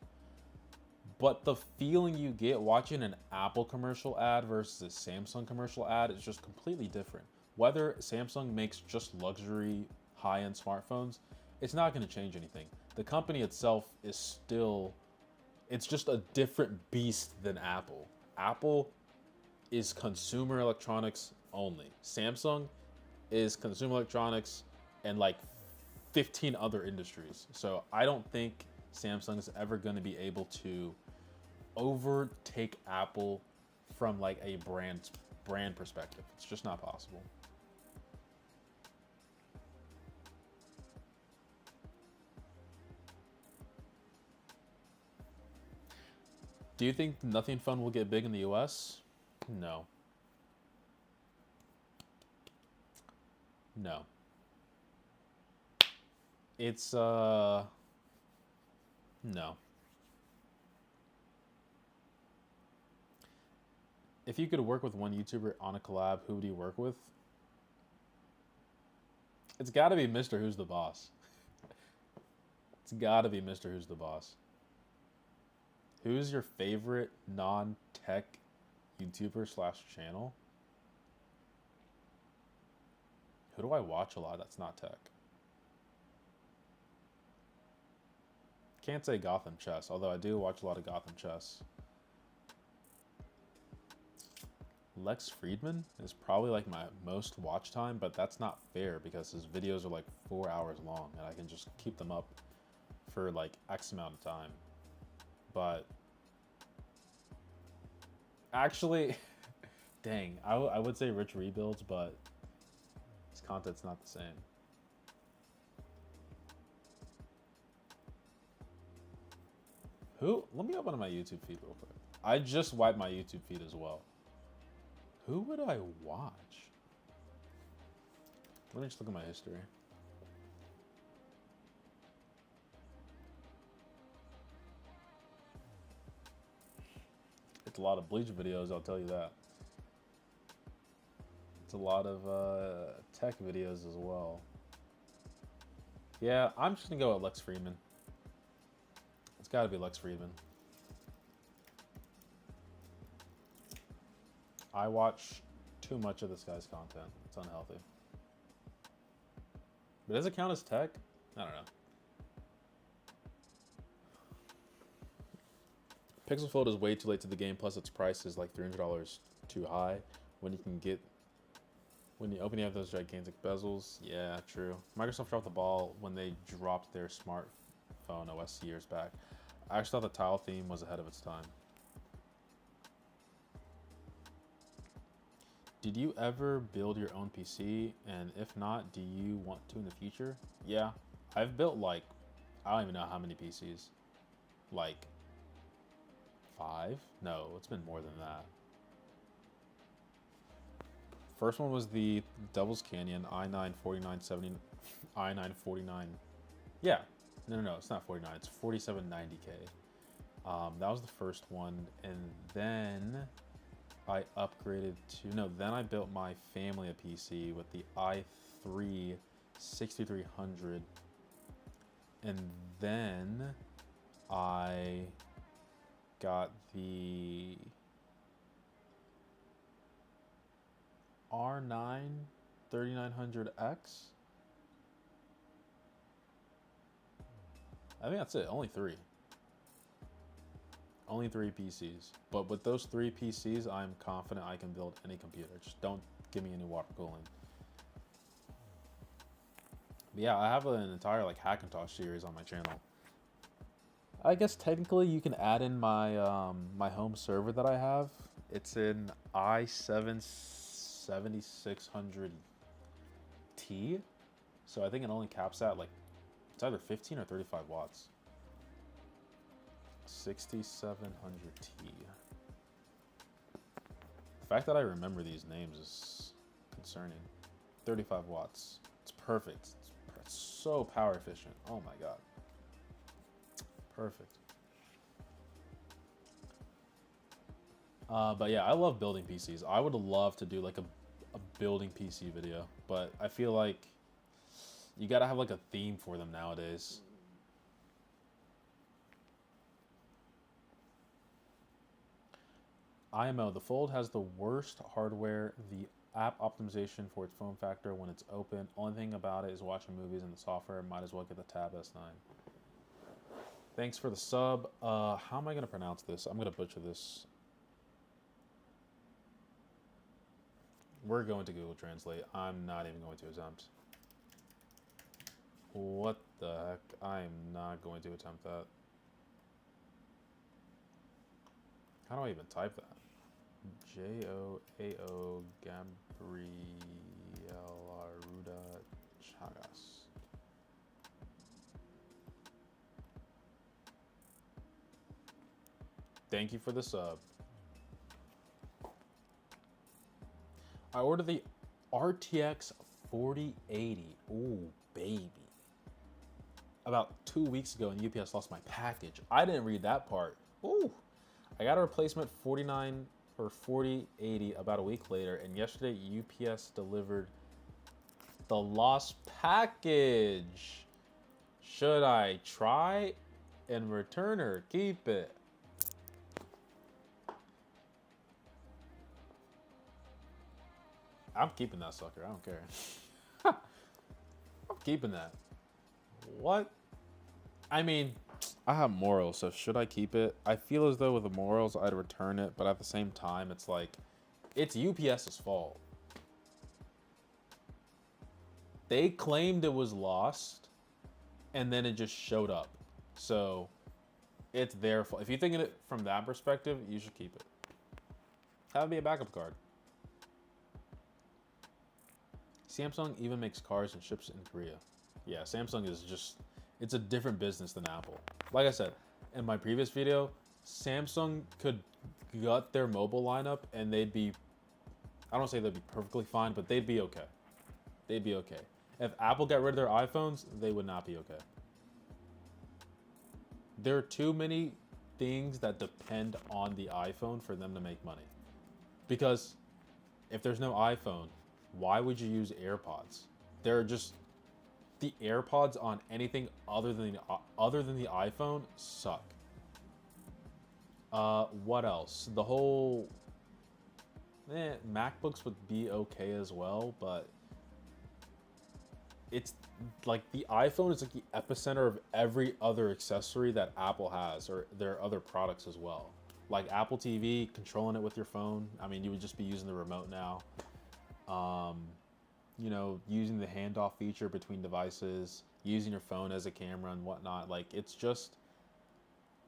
But the feeling you get watching an Apple commercial ad versus a Samsung commercial ad is just completely different. Whether Samsung makes just luxury high-end smartphones, it's not going to change anything. The company itself is still, it's just a different beast than Apple. Apple is consumer electronics only. Samsung is consumer electronics and like 15 other industries. So I don't think Samsung is ever going to be able to overtake Apple from like a brand perspective. It's just not possible. Do you think Nothing Phone will get big in the US? No. No. It's no. If you could work with one YouTuber on a collab, who would you work with? It's got to be Mr. Who's the Boss. It's got to be Mr. Who's the Boss. Who's your favorite non-tech YouTuber / channel? Who do I watch a lot that's not tech? Can't say Gotham Chess, although I do watch a lot of Gotham Chess. Lex Friedman is probably like my most watch time, but that's not fair because his videos are like 4 hours long and I can just keep them up for like X amount of time. But actually, dang, I would say Rich Rebuilds, but his content's not the same. Who? Let me open my YouTube feed real quick. I just wiped my YouTube feed as well. Who would I watch? Let me just look at my history. It's a lot of Bleach videos, I'll tell you that. It's a lot of tech videos as well. Yeah, I'm just gonna go with Lex Friedman. It's gotta be Lex Friedman. I watch too much of this guy's content. It's unhealthy. But does it count as tech? I don't know. Pixel Fold is way too late to the game, plus its price is like $300 too high. When you open you have those gigantic bezels. Yeah, true. Microsoft dropped the ball when they dropped their smartphone OS years back. I actually thought the tile theme was ahead of its time. Did you ever build your own PC? And if not, do you want to in the future? Yeah, I've built like, I don't even know how many PCs. Like 5? No, it's been more than that. First one was the Devil's Canyon i9-4970, i9-49. Yeah, no, it's not 49, it's 4790K. That was the first one, and then I upgraded to, then I built my family a PC with the i3 6300, and then I got the R9 3900X. I think that's it. Only three. Only three PCs. But with those three PCs, I'm confident I can build any computer. Just don't give me any water cooling. But yeah, I have an entire like Hackintosh series on my channel. I guess technically you can add in my my home server that I have. It's in i7 7600T. So I think it only caps at like, it's either 15 or 35 watts. 6700T. The fact that I remember these names is concerning. 35 watts. It's perfect. It's so power efficient. Oh my god. Perfect. But yeah, I love building PCs. I would love to do like a building PC video, but I feel like you gotta have like a theme for them nowadays. IMO, the Fold has the worst hardware, the app optimization for its form factor when it's open. Only thing about it is watching movies and the software. Might as well get the Tab S9. Thanks for the sub. How am I going to pronounce this? I'm going to butcher this. We're going to Google Translate. I'm not even going to attempt. What the heck? I am not going to attempt that. How do I even type that? Joao Gabrielaruda Chagas. Thank you for the sub. I ordered the RTX 4080. Ooh, baby. About 2 weeks ago, and UPS lost my package. I didn't read that part. Ooh. I got a replacement 4080 about a week later, and yesterday UPS delivered the lost package. Should I try and return or keep it? I'm keeping that sucker. I don't care. I'm keeping that. What? I mean, I have morals, so should I keep it? I feel as though with the morals, I'd return it, but at the same time, it's like, it's UPS's fault. They claimed it was lost, and then it just showed up. So, it's their fault. If you're thinking it from that perspective, you should keep it. Have it be a backup card. Samsung even makes cars and ships in Korea. Yeah, Samsung is just, it's a different business than Apple. Like I said, in my previous video, Samsung could gut their mobile lineup and they'd be, I don't say they'd be perfectly fine, but they'd be okay. They'd be okay. If Apple got rid of their iPhones, they would not be okay. There are too many things that depend on the iPhone for them to make money. Because if there's no iPhone, why would you use AirPods? They're just, the AirPods on anything other than the iPhone suck. What else? The whole MacBooks would be okay as well, but it's like the iPhone is like the epicenter of every other accessory that Apple has, or their other products as well. Like Apple TV, controlling it with your phone. I mean, you would just be using the remote now. You know, using the handoff feature between devices, using your phone as a camera and whatnot. Like, it's just,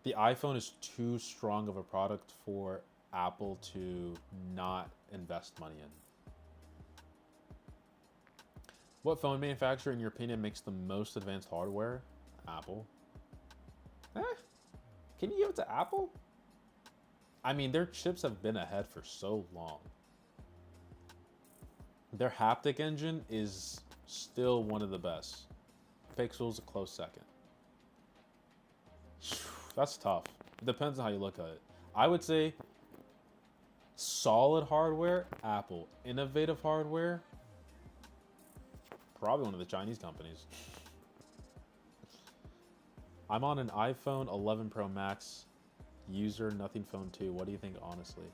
the iPhone is too strong of a product for Apple to not invest money in. What phone manufacturer, in your opinion, makes the most advanced hardware? Apple. Can you give it to Apple? I mean, their chips have been ahead for so long. Their haptic engine is still one of the best. Pixel's a close second. That's tough. It depends on how you look at it. I would say solid hardware, Apple. Innovative hardware, probably one of the Chinese companies. I'm on an iPhone 11 Pro Max user, nothing phone 2. What do you think, honestly?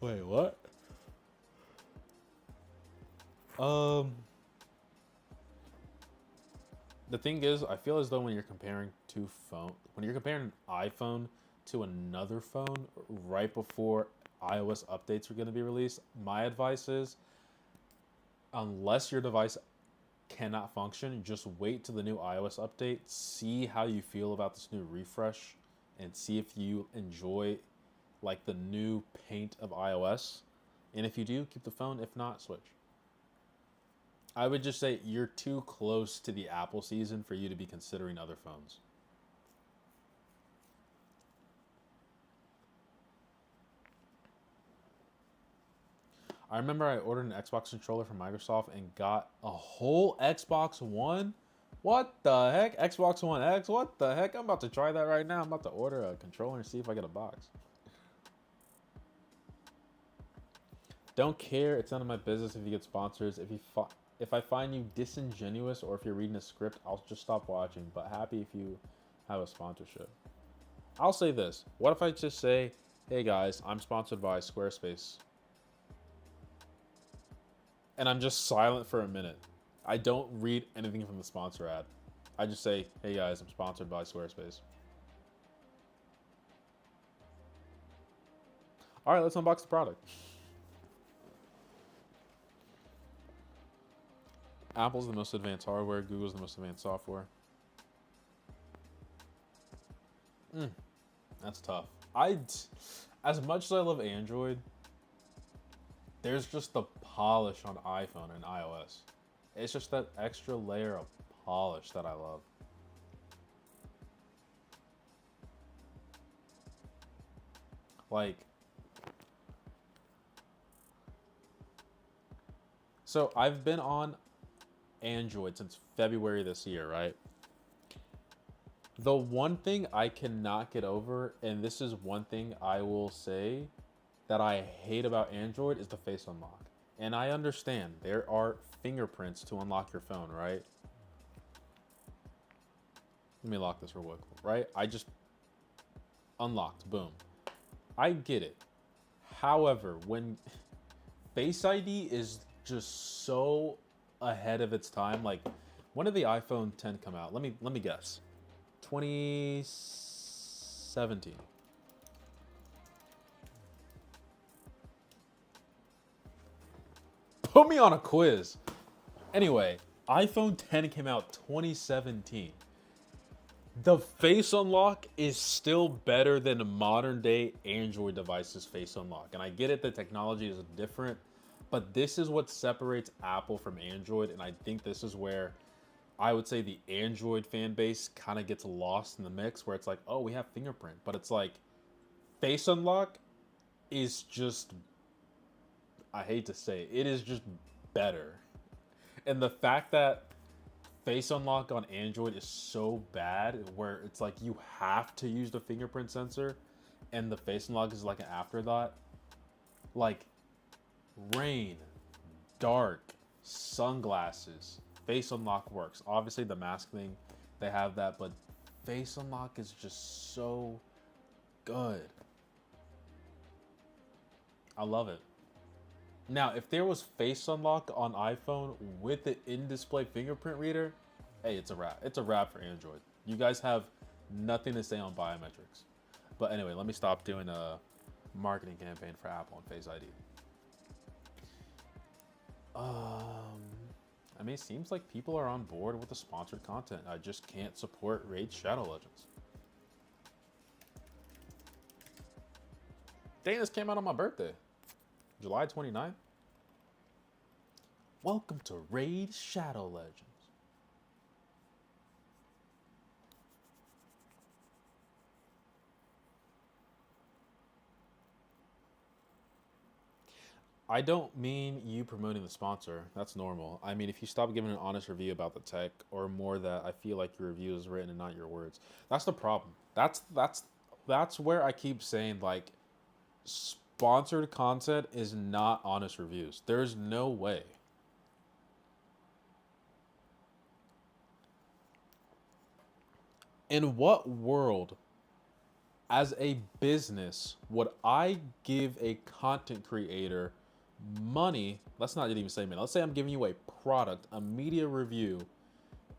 Wait, what? The thing is, I feel as though when you're comparing when you're comparing an iPhone to another phone right before iOS updates are going to be released, my advice is, unless your device cannot function, just wait till the new iOS update, see how you feel about this new refresh, and see if you enjoy like the new paint of iOS. And if you do, keep the phone. If not, switch. I would just say you're too close to the Apple season for you to be considering other phones. I remember I ordered an Xbox controller from Microsoft and got a whole Xbox One. What the heck? Xbox One X? What the heck? I'm about to try that right now. I'm about to order a controller and see if I get a box. Don't care. It's none of my business if you get sponsors. If I find you disingenuous or if you're reading a script, I'll just stop watching. But happy if you have a sponsorship. I'll say this. What if I just say, hey guys, I'm sponsored by Squarespace. And I'm just silent for a minute. I don't read anything from the sponsor ad. I just say, hey guys, I'm sponsored by Squarespace. All right, let's unbox the product. Apple's the most advanced hardware. Google's the most advanced software. That's tough. As much as I love Android, there's just the polish on iPhone and iOS. It's just that extra layer of polish that I love. Like, so I've been on Android since February this year, right? The one thing I cannot get over, and this is one thing I will say that I hate about Android, is the face unlock. And I understand there are fingerprints to unlock your phone, right? Let me lock this real quick, right? I just unlocked, boom. I get it. However, when Face ID is just so ahead of its time, like when did the iPhone 10 come out? Let me guess. 2017. Put me on a quiz. Anyway, iPhone 10 came out 2017. The face unlock is still better than modern day Android devices face unlock. And I get it, the technology is different, but this is what separates Apple from Android. And I think this is where I would say the Android fan base kind of gets lost in the mix, where it's like, oh, we have fingerprint, but it's like face unlock is just, I hate to say it is just better. And the fact that face unlock on Android is so bad, where it's like you have to use the fingerprint sensor and the face unlock is like an afterthought. Like rain, dark, sunglasses, face unlock works. Obviously the mask thing, they have that, but face unlock is just so good. I love it. Now, if there was face unlock on iPhone with the in-display fingerprint reader, hey, it's a wrap. It's a wrap for Android. You guys have nothing to say on biometrics. But anyway, let me stop doing a marketing campaign for Apple and Face ID. I mean, it seems like people are on board with the sponsored content. I just can't support Raid Shadow Legends. Dang, this came out on my birthday. July 29th. Welcome to Raid Shadow Legends. I don't mean you promoting the sponsor. That's normal. I mean, if you stop giving an honest review about the tech, or more that I feel like your review is written and not your words. That's the problem. That's where I keep saying, like, sponsored content is not honest reviews. There's no way. In what world As a business, would I give a content creator money? Let's not even say money. Let's say I'm giving you a product, a media review,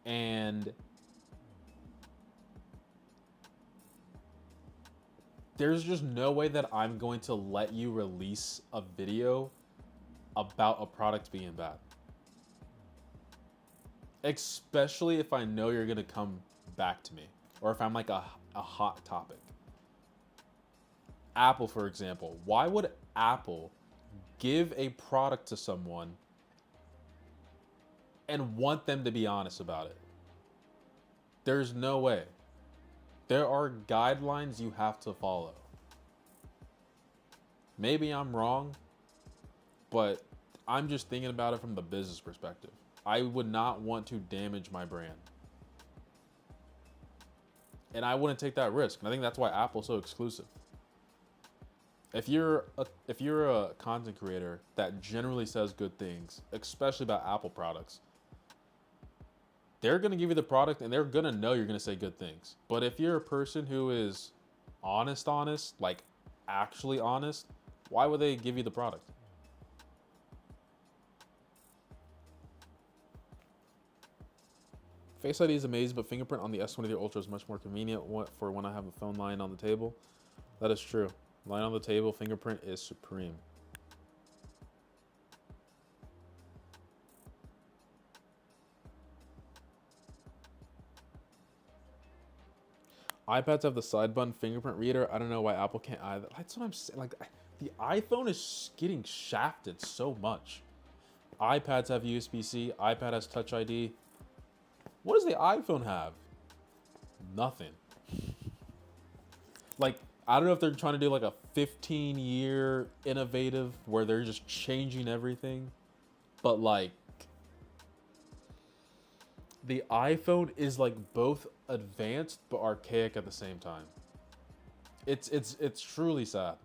and there's just no way that I'm going to let you release a video about a product being bad. Especially if I know you're going to come back to me, or if I'm like a hot topic. Apple, for example. Why would Apple give a product to someone and want them to be honest about it? There's no way. There are guidelines you have to follow. Maybe I'm wrong, but I'm just thinking about it from the business perspective. I would not want to damage my brand. And I wouldn't take that risk. And I think that's why Apple's so exclusive. If you're a content creator that generally says good things, especially about Apple products, they're going to give you the product and they're going to know you're going to say good things. But if you're a person who is honest, like actually honest, why would they give you the product? Face ID is amazing, but Fingerprint on the S23 Ultra is much more convenient for when I have a phone lying on the table. That is true. Lying on the table, Fingerprint is supreme. iPads have the side button fingerprint reader. I don't know why Apple can't either. That's what I'm saying. Like, the iPhone is getting shafted so much. iPads have USB-C. iPad has Touch ID. What does the iPhone have? Nothing. Like, I don't know if they're trying to do like a 15-year innovative where they're just changing everything. But like, the iPhone is like both advanced but archaic at the same time. It's truly sad.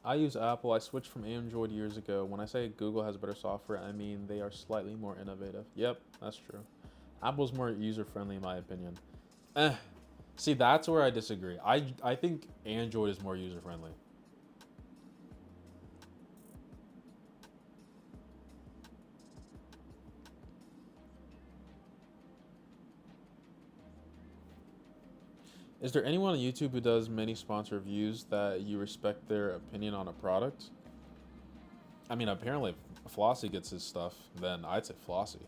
I use Apple. I switched from Android years ago. When I say Google has better software, I mean they are slightly more innovative. Yep, that's true. Apple's more user-friendly in my opinion. See, that's where I disagree. I think Android is more user-friendly. Is there anyone on YouTube who does many sponsor reviews that you respect their opinion on a product? I mean, apparently if Flossie gets his stuff, then I'd say Flossie.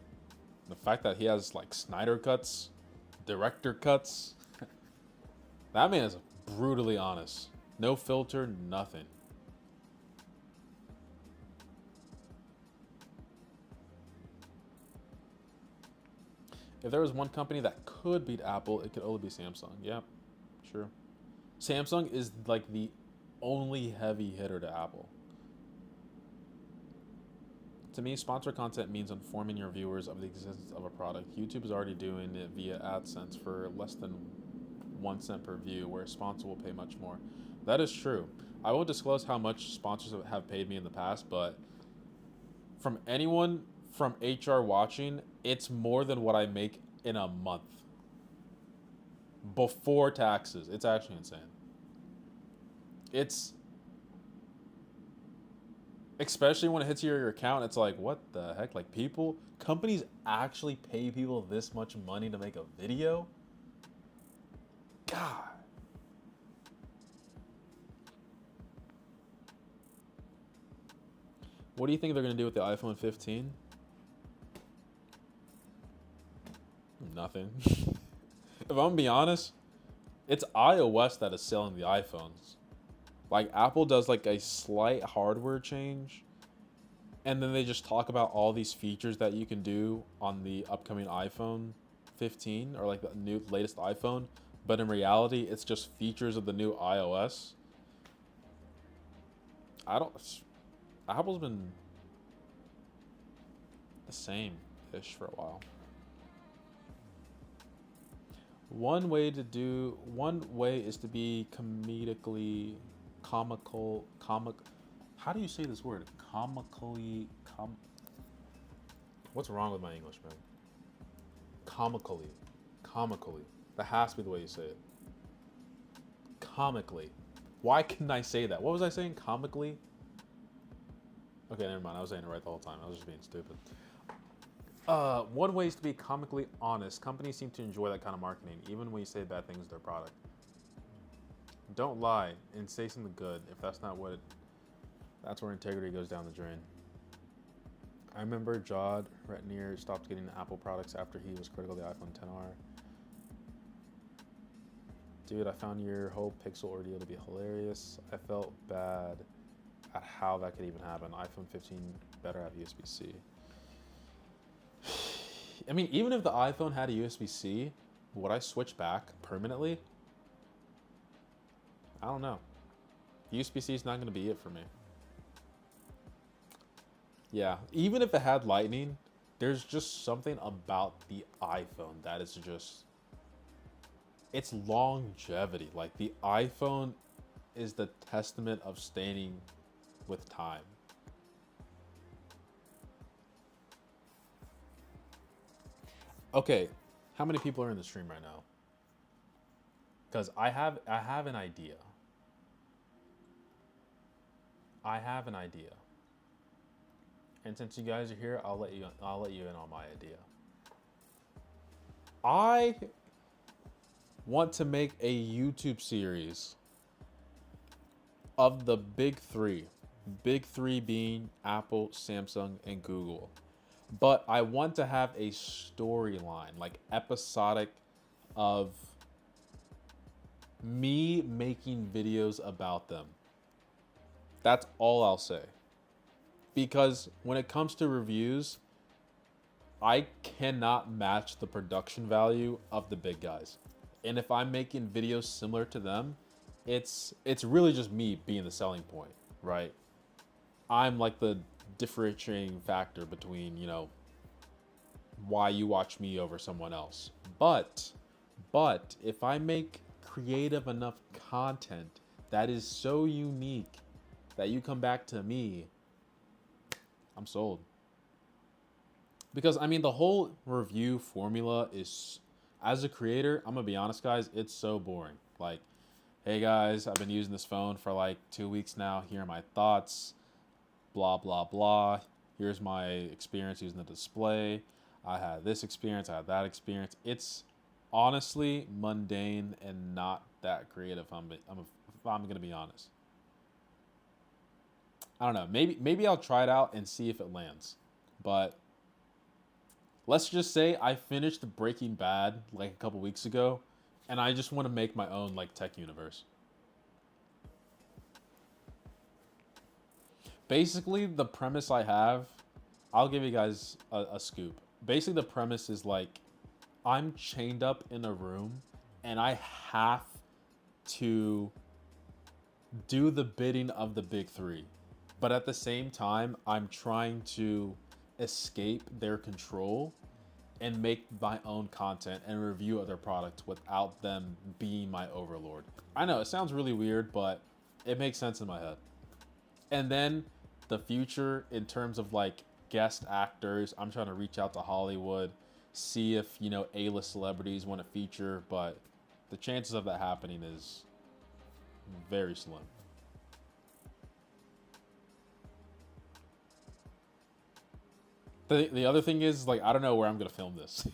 The fact that he has like Snyder cuts, director cuts, that man is brutally honest. No filter, nothing. If there was one company that could beat Apple, it could only be Samsung. Yep, sure. Samsung is like the only heavy hitter to Apple. To me, sponsor content means informing your viewers of the existence of a product. YouTube is already doing it via AdSense for less than 1 cent per view, where a sponsor will pay much more. That is true. I won't disclose how much sponsors have paid me in the past, but from anyone from HR watching, it's more than what I make in a month. Before taxes. It's actually insane. It's... Especially when it hits your account, it's like, what the heck? Like, companies actually pay people this much money to make a video? God. What do you think they're going to do with the iPhone 15? Nothing. If I'm going to be honest, it's iOS that is selling the iPhones. Like, Apple does like a slight hardware change, and then they just talk about all these features that you can do on the upcoming iPhone 15 or like the latest iPhone. But in reality, it's just features of the new iOS. Apple's been the same-ish for a while. One way is to be comic. How do you say this word? What's wrong with my English, man? Comically. That has to be the way you say it. Comically. Why couldn't I say that? What was I saying? Comically? Okay, never mind. I was saying it right the whole time. I was just being stupid. One way is to be comically honest. Companies seem to enjoy that kind of marketing, even when you say bad things to their product. Don't lie and say something good. If that's not what, that's where integrity goes down the drain. I remember Jod Retnier stopped getting Apple products after he was critical of the iPhone XR. Dude, I found your whole Pixel ordeal to be hilarious. I felt bad at how that could even happen. iPhone 15 better have USB-C. I mean, even if the iPhone had a USB-C, would I switch back permanently? I don't know. USB-C is not going to be it for me. Yeah, even if it had Lightning, there's just something about the iPhone that is just... It's longevity. Like, the iPhone is the testament of staying with time. Okay, how many people are in the stream right now? Because I have an idea. And since you guys are here, I'll let you in on my idea. I want to make a YouTube series of the big three. Big three being Apple, Samsung, and Google. But I want to have a storyline, like episodic, of me making videos about them. That's all I'll say. Because when it comes to reviews, I cannot match the production value of the big guys. And if I'm making videos similar to them, it's really just me being the selling point, right? I'm like the differentiating factor between, you know, why you watch me over someone else. But if I make creative enough content that is so unique that you come back to me, I'm sold. Because I mean, the whole review formula is, as a creator, I'm gonna be honest, guys, it's so boring. Like, hey guys, I've been using this phone for like 2 weeks now. Here are my thoughts. Blah, blah, blah. Here's my experience using the display. I had this experience, I had that experience. It's honestly mundane and not that creative. If I'm gonna be honest. I don't know. Maybe I'll try it out and see if it lands. But let's just say I finished Breaking Bad like a couple weeks ago, and I just want to make my own like tech universe. Basically, the premise I have, I'll give you guys a scoop. Basically, the premise is like, I'm chained up in a room, and I have to do the bidding of the big three. But at the same time, I'm trying to escape their control and make my own content and review other products without them being my overlord. I know, it sounds really weird, but it makes sense in my head. And then the future in terms of like guest actors, I'm trying to reach out to Hollywood, see if, you know, A-list celebrities want to feature, but the chances of that happening is very slim. The other thing is, like, I don't know where I'm going to film this.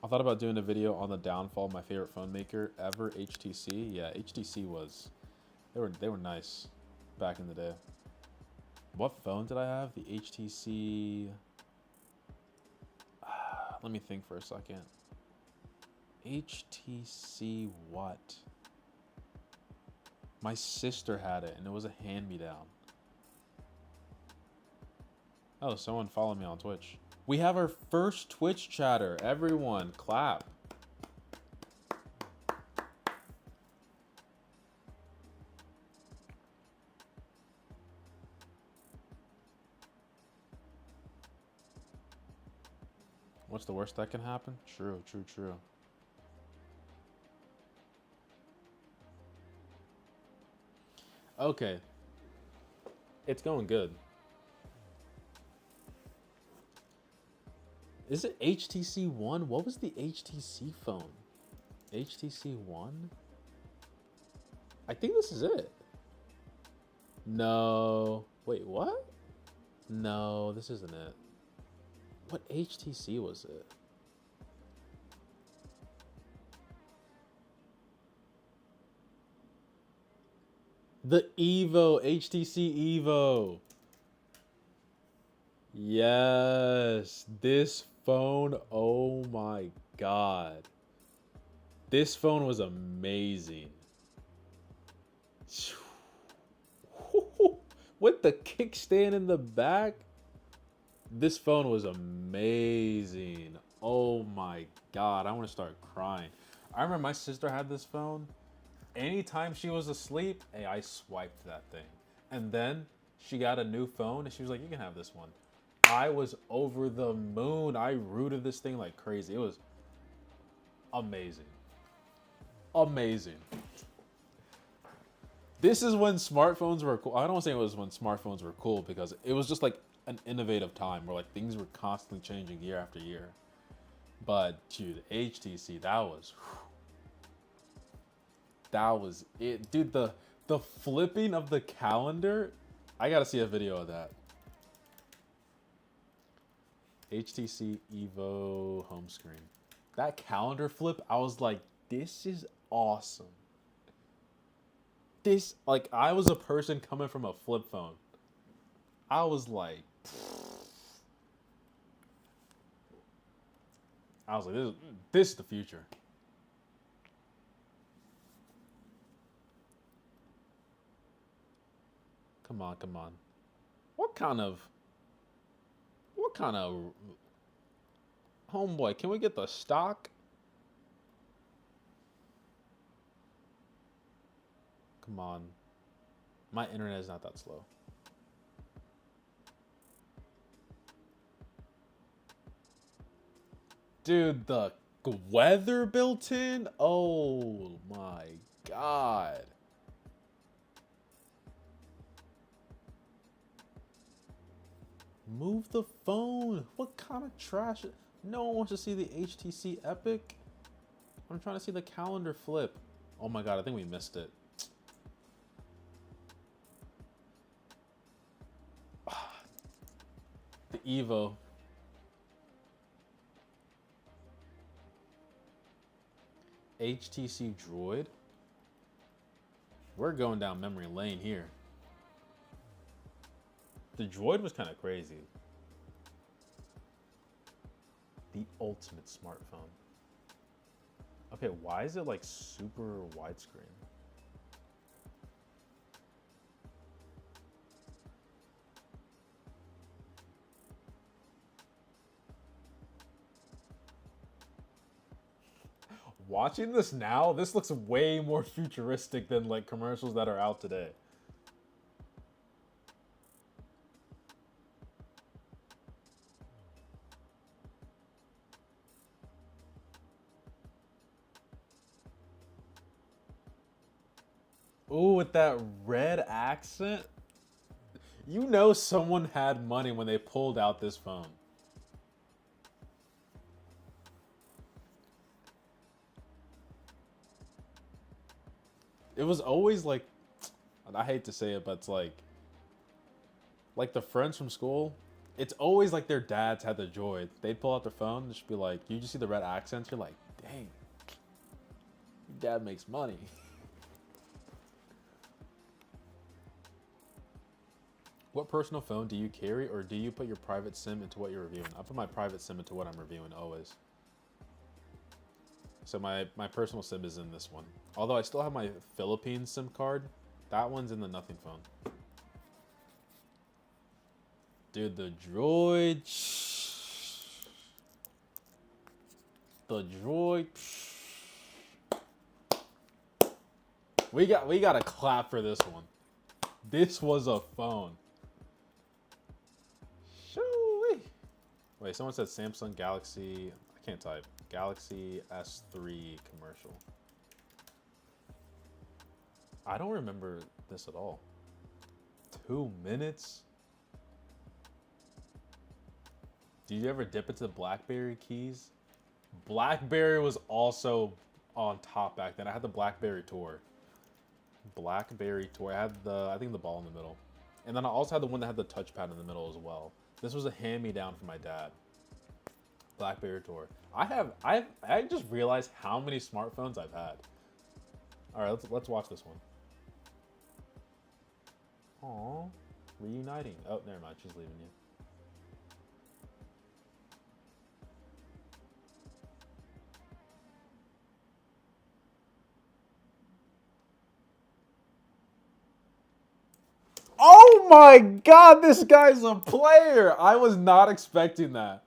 I thought about doing a video on the downfall of my favorite phone maker ever, HTC. Yeah, HTC was... They were nice back in the day. What phone did I have? The HTC... Let me think for a second. HTC what? My sister had it, and it was a hand-me-down. Oh, someone followed me on Twitch. We have our first Twitch chatter. Everyone, clap. What's the worst that can happen? True, true, true. Okay. It's going good. Is it HTC One? What was the HTC phone? HTC One? I think this is it. No. Wait, what? No, this isn't it. What HTC was it? The Evo, HTC Evo. Yes, this phone, oh my God. This phone was amazing. With the kickstand in the back, this phone was amazing. Oh my God, I want to start crying. I remember my sister had this phone. Anytime she was asleep, hey, I swiped that thing. And then she got a new phone and she was like, you can have this one. I was over the moon. I rooted this thing like crazy. It was amazing. Amazing. This is when smartphones were cool. I don't want to say it was when smartphones were cool because it was just like an innovative time where like things were constantly changing year after year. But dude, HTC, that was it. Dude, the flipping of the calendar, I gotta see a video of that. HTC Evo home screen. That calendar flip, I was like, this is awesome. This, like, I was a person coming from a flip phone. I was like, this is the future. Come on, come on. What kind of homeboy? Can we get the stock? Come on. My internet is not that slow. Dude, the weather built in? Oh my God. Move the phone. What kind of trash? No one wants to see the HTC Epic. I'm trying to see the calendar flip. Oh my God, I think we missed it. The Evo. HTC Droid. We're going down memory lane here. The Droid was kind of crazy. The ultimate smartphone. Okay, why is it like super widescreen? Watching this now, this looks way more futuristic than like commercials that are out today. Ooh, with that red accent. You know someone had money when they pulled out this phone. It was always like, I hate to say it, but it's like the friends from school, it's always like their dads had the Droid. They'd pull out their phone and just be like, you just see the red accents, you're like, dang, your dad makes money. What personal phone do you carry, or do you put your private SIM into what you're reviewing? I put my private SIM into what I'm reviewing always. So my personal SIM is in this one. Although I still have my Philippines SIM card. That one's in the nothing phone. Dude, the Droid. The Droid. We got a clap for this one. This was a phone. Shoo-wee. Wait, someone said Samsung Galaxy. I can't type. Galaxy S3 commercial. I don't remember this at all. 2 minutes? Did you ever dip into the BlackBerry keys? BlackBerry was also on top back then. I had the BlackBerry Tour. BlackBerry Tour. I had I think the ball in the middle. And then I also had the one that had the touchpad in the middle as well. This was a hand-me-down from my dad. BlackBerry Tour. I just realized how many smartphones I've had. All right, let's watch this one. Aww, reuniting. Oh, never mind. She's leaving you. Oh my God, this guy's a player. I was not expecting that.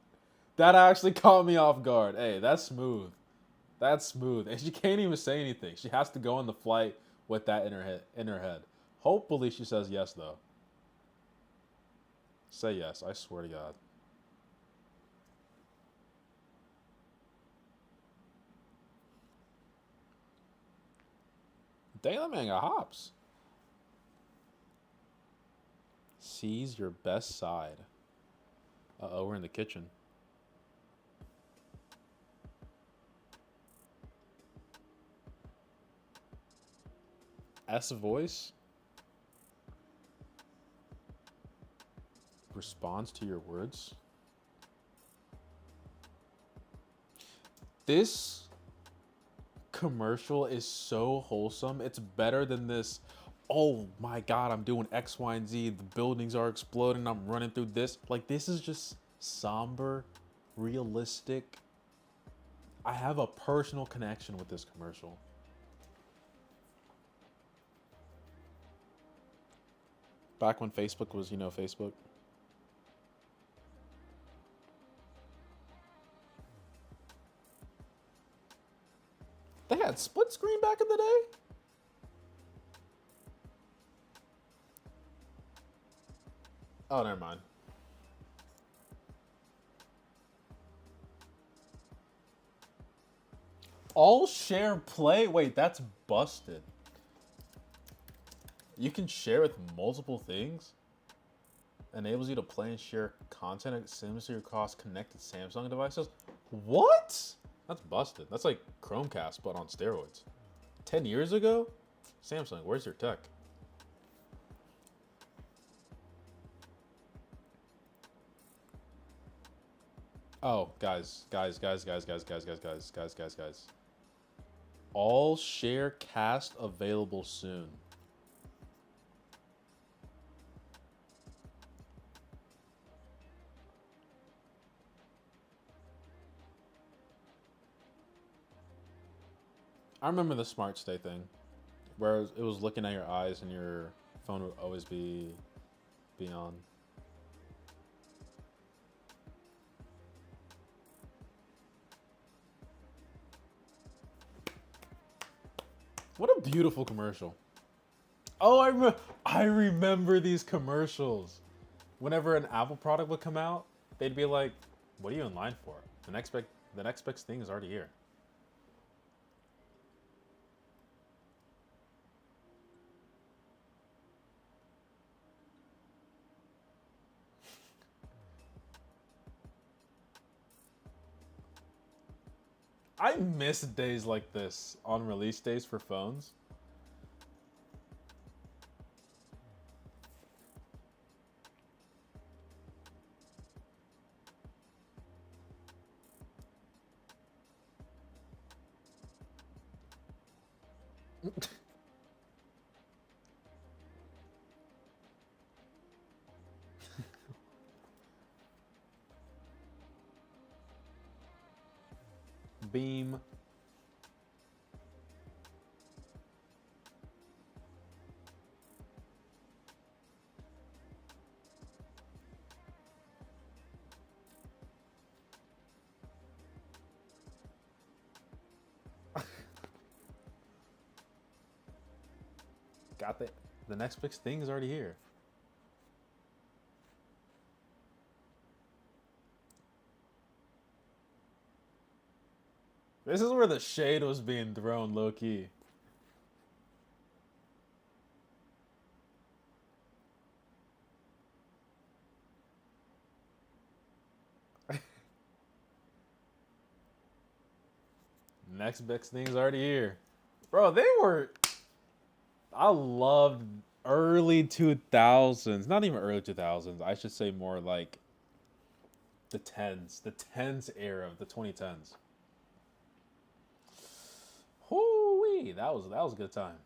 That actually caught me off guard. Hey, that's smooth. That's smooth. And she can't even say anything. She has to go on the flight with that in her head. Hopefully she says yes, though. Say yes, I swear to God. Damn, that man got hops. Seize your best side. Uh-oh, we're in the kitchen. S voice responds to your words. This commercial is so wholesome. It's better than this. Oh my God, I'm doing X, Y, and Z. The buildings are exploding. I'm running through this. Like, this is just somber, realistic. I have a personal connection with this commercial. Back when Facebook was, Facebook. They had split screen back in the day? Oh, never mind. All share play? Wait, that's busted. You can share with multiple things. Enables you to play and share content seamlessly across connected Samsung devices. What? That's busted. That's like Chromecast, but on steroids. 10 years ago? Samsung, where's your tech? Oh, guys. All share cast available soon. I remember the Smart Stay thing, where it was looking at your eyes and your phone would always be on. What a beautiful commercial. Oh, I remember these commercials. Whenever an Apple product would come out, they'd be like, "What are you in line for? The next best thing is already here." I miss days like this on release days for phones. Beam. Got the next big thing is already here. This is where the shade was being thrown low key. Next big thing's already here. Bro, they were... I loved early 2000s. Not even early 2000s. I should say more like the 10s. The 10s era of the 2010s. Hoo-wee. That was a good time.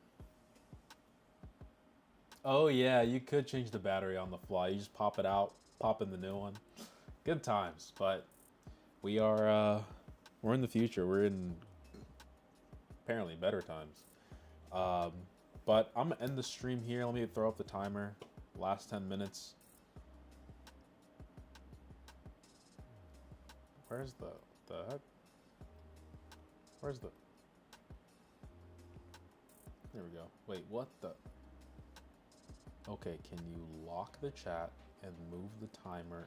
Oh yeah, you could change the battery on the fly. You just pop it out, pop in the new one. Good times, but we're in the future. We're in apparently better times. But I'm gonna end the stream here. Let me throw up the timer. Last 10 minutes. Where's the heck? Where's the... There we go. Wait, what the... Okay, can you lock the chat and move the timer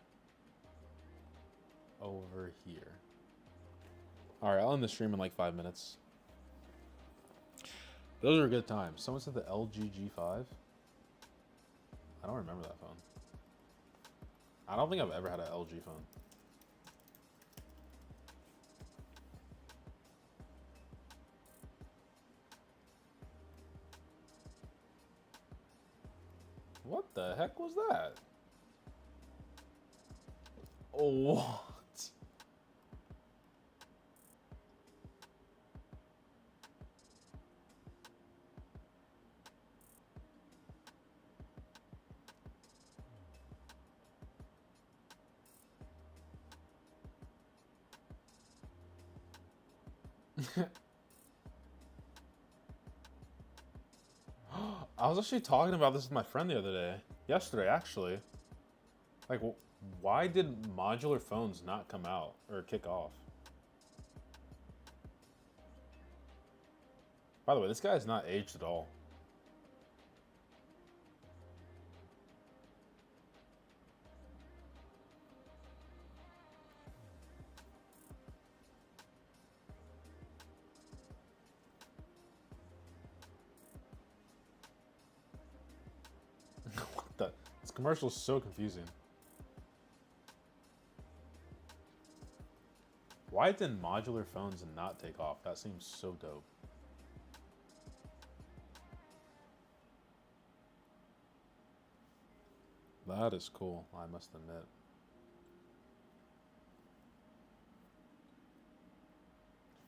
over here? Alright, I'll end the stream in like 5 minutes. Those are good times. Someone said the LG G5. I don't remember that phone. I don't think I've ever had an LG phone. What the heck was that? Oh, what? I was actually talking about this with my friend the other day. Yesterday, actually. Like, why did modular phones not come out or kick off? By the way, this guy's not aged at all. What the? This commercial is so confusing. Why did modular phones not take off? That seems so dope. That is cool, I must admit.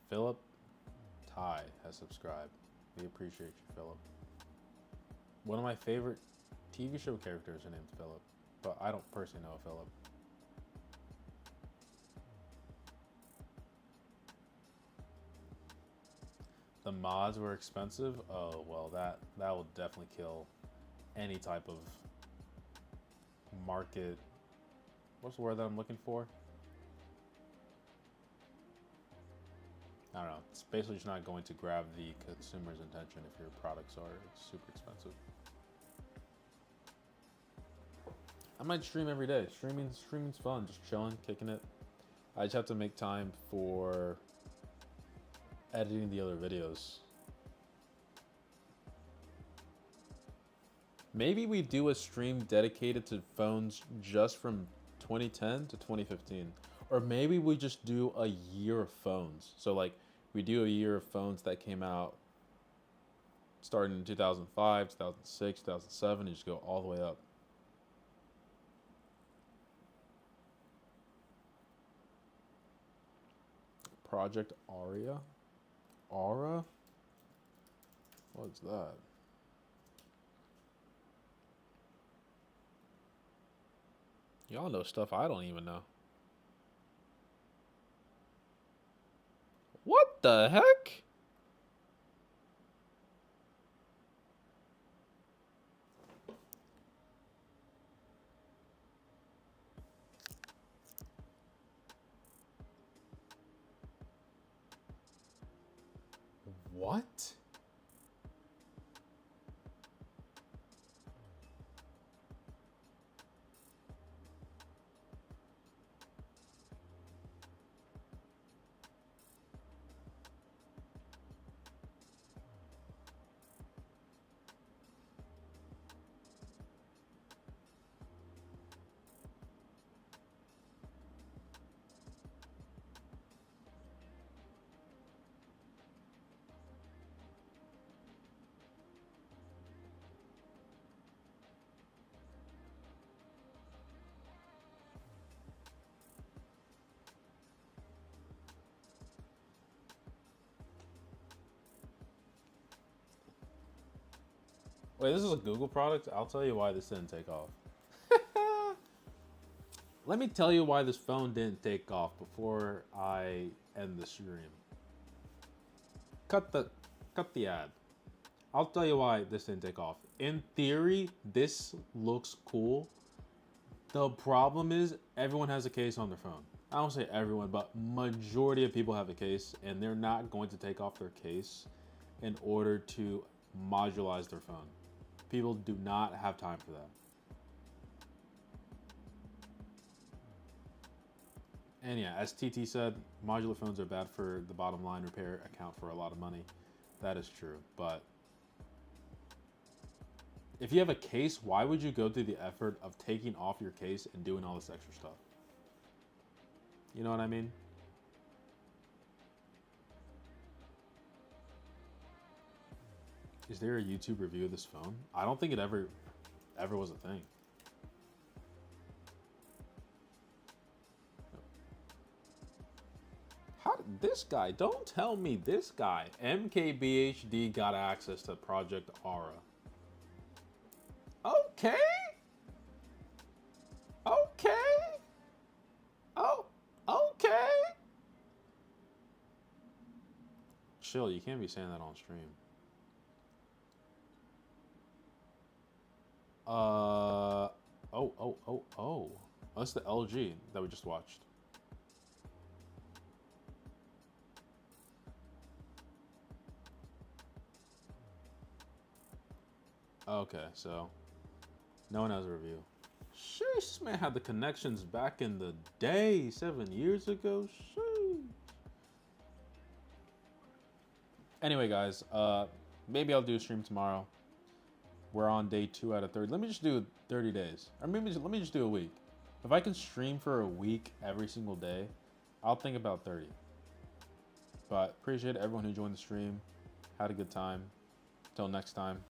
Philip Ty has subscribed. We appreciate you, Philip. One of my favorite TV show characters are named Philip, but I don't personally know a Philip. The mods were expensive? Oh, well, that will definitely kill any type of market. What's the word that I'm looking for? I don't know. It's basically just not going to grab the consumer's attention if your products are super expensive. I might stream every day. Streaming's fun. Just chilling, kicking it. I just have to make time for editing the other videos. Maybe we do a stream dedicated to phones just from 2010 to 2015. Or maybe we just do a year of phones. So like we do a year of phones that came out starting in 2005, 2006, 2007, and just go all the way up. Project Aria? Aura? What's that? Y'all know stuff I don't even know. What the heck? What? Wait, this is a Google product? I'll tell you why this didn't take off. Let me tell you why this phone didn't take off before I end the stream. Cut the ad. I'll tell you why this didn't take off. In theory, this looks cool. The problem is everyone has a case on their phone. I don't say everyone, but majority of people have a case, and they're not going to take off their case in order to modularize their phone. People do not have time for that. And yeah, as TT said, modular phones are bad for the bottom line. Repair account for a lot of money. That is true, but if you have a case, why would you go through the effort of taking off your case and doing all this extra stuff? You know what I mean? Is there a YouTube review of this phone? I don't think it ever was a thing. How did this guy, don't tell me this guy, MKBHD got access to Project Aura. Okay. Okay. Oh, okay. Chill, you can't be saying that on stream. Oh. That's the LG that we just watched. Okay, so no one has a review. Sheesh, this man had the connections back in the day, 7 years ago. Sheesh. Anyway, guys, maybe I'll do a stream tomorrow. We're on day 2 out of 30. Let me just do 30 days. Or maybe let me just do a week. If I can stream for a week every single day, I'll think about 30. But appreciate everyone who joined the stream. Had a good time. Till next time.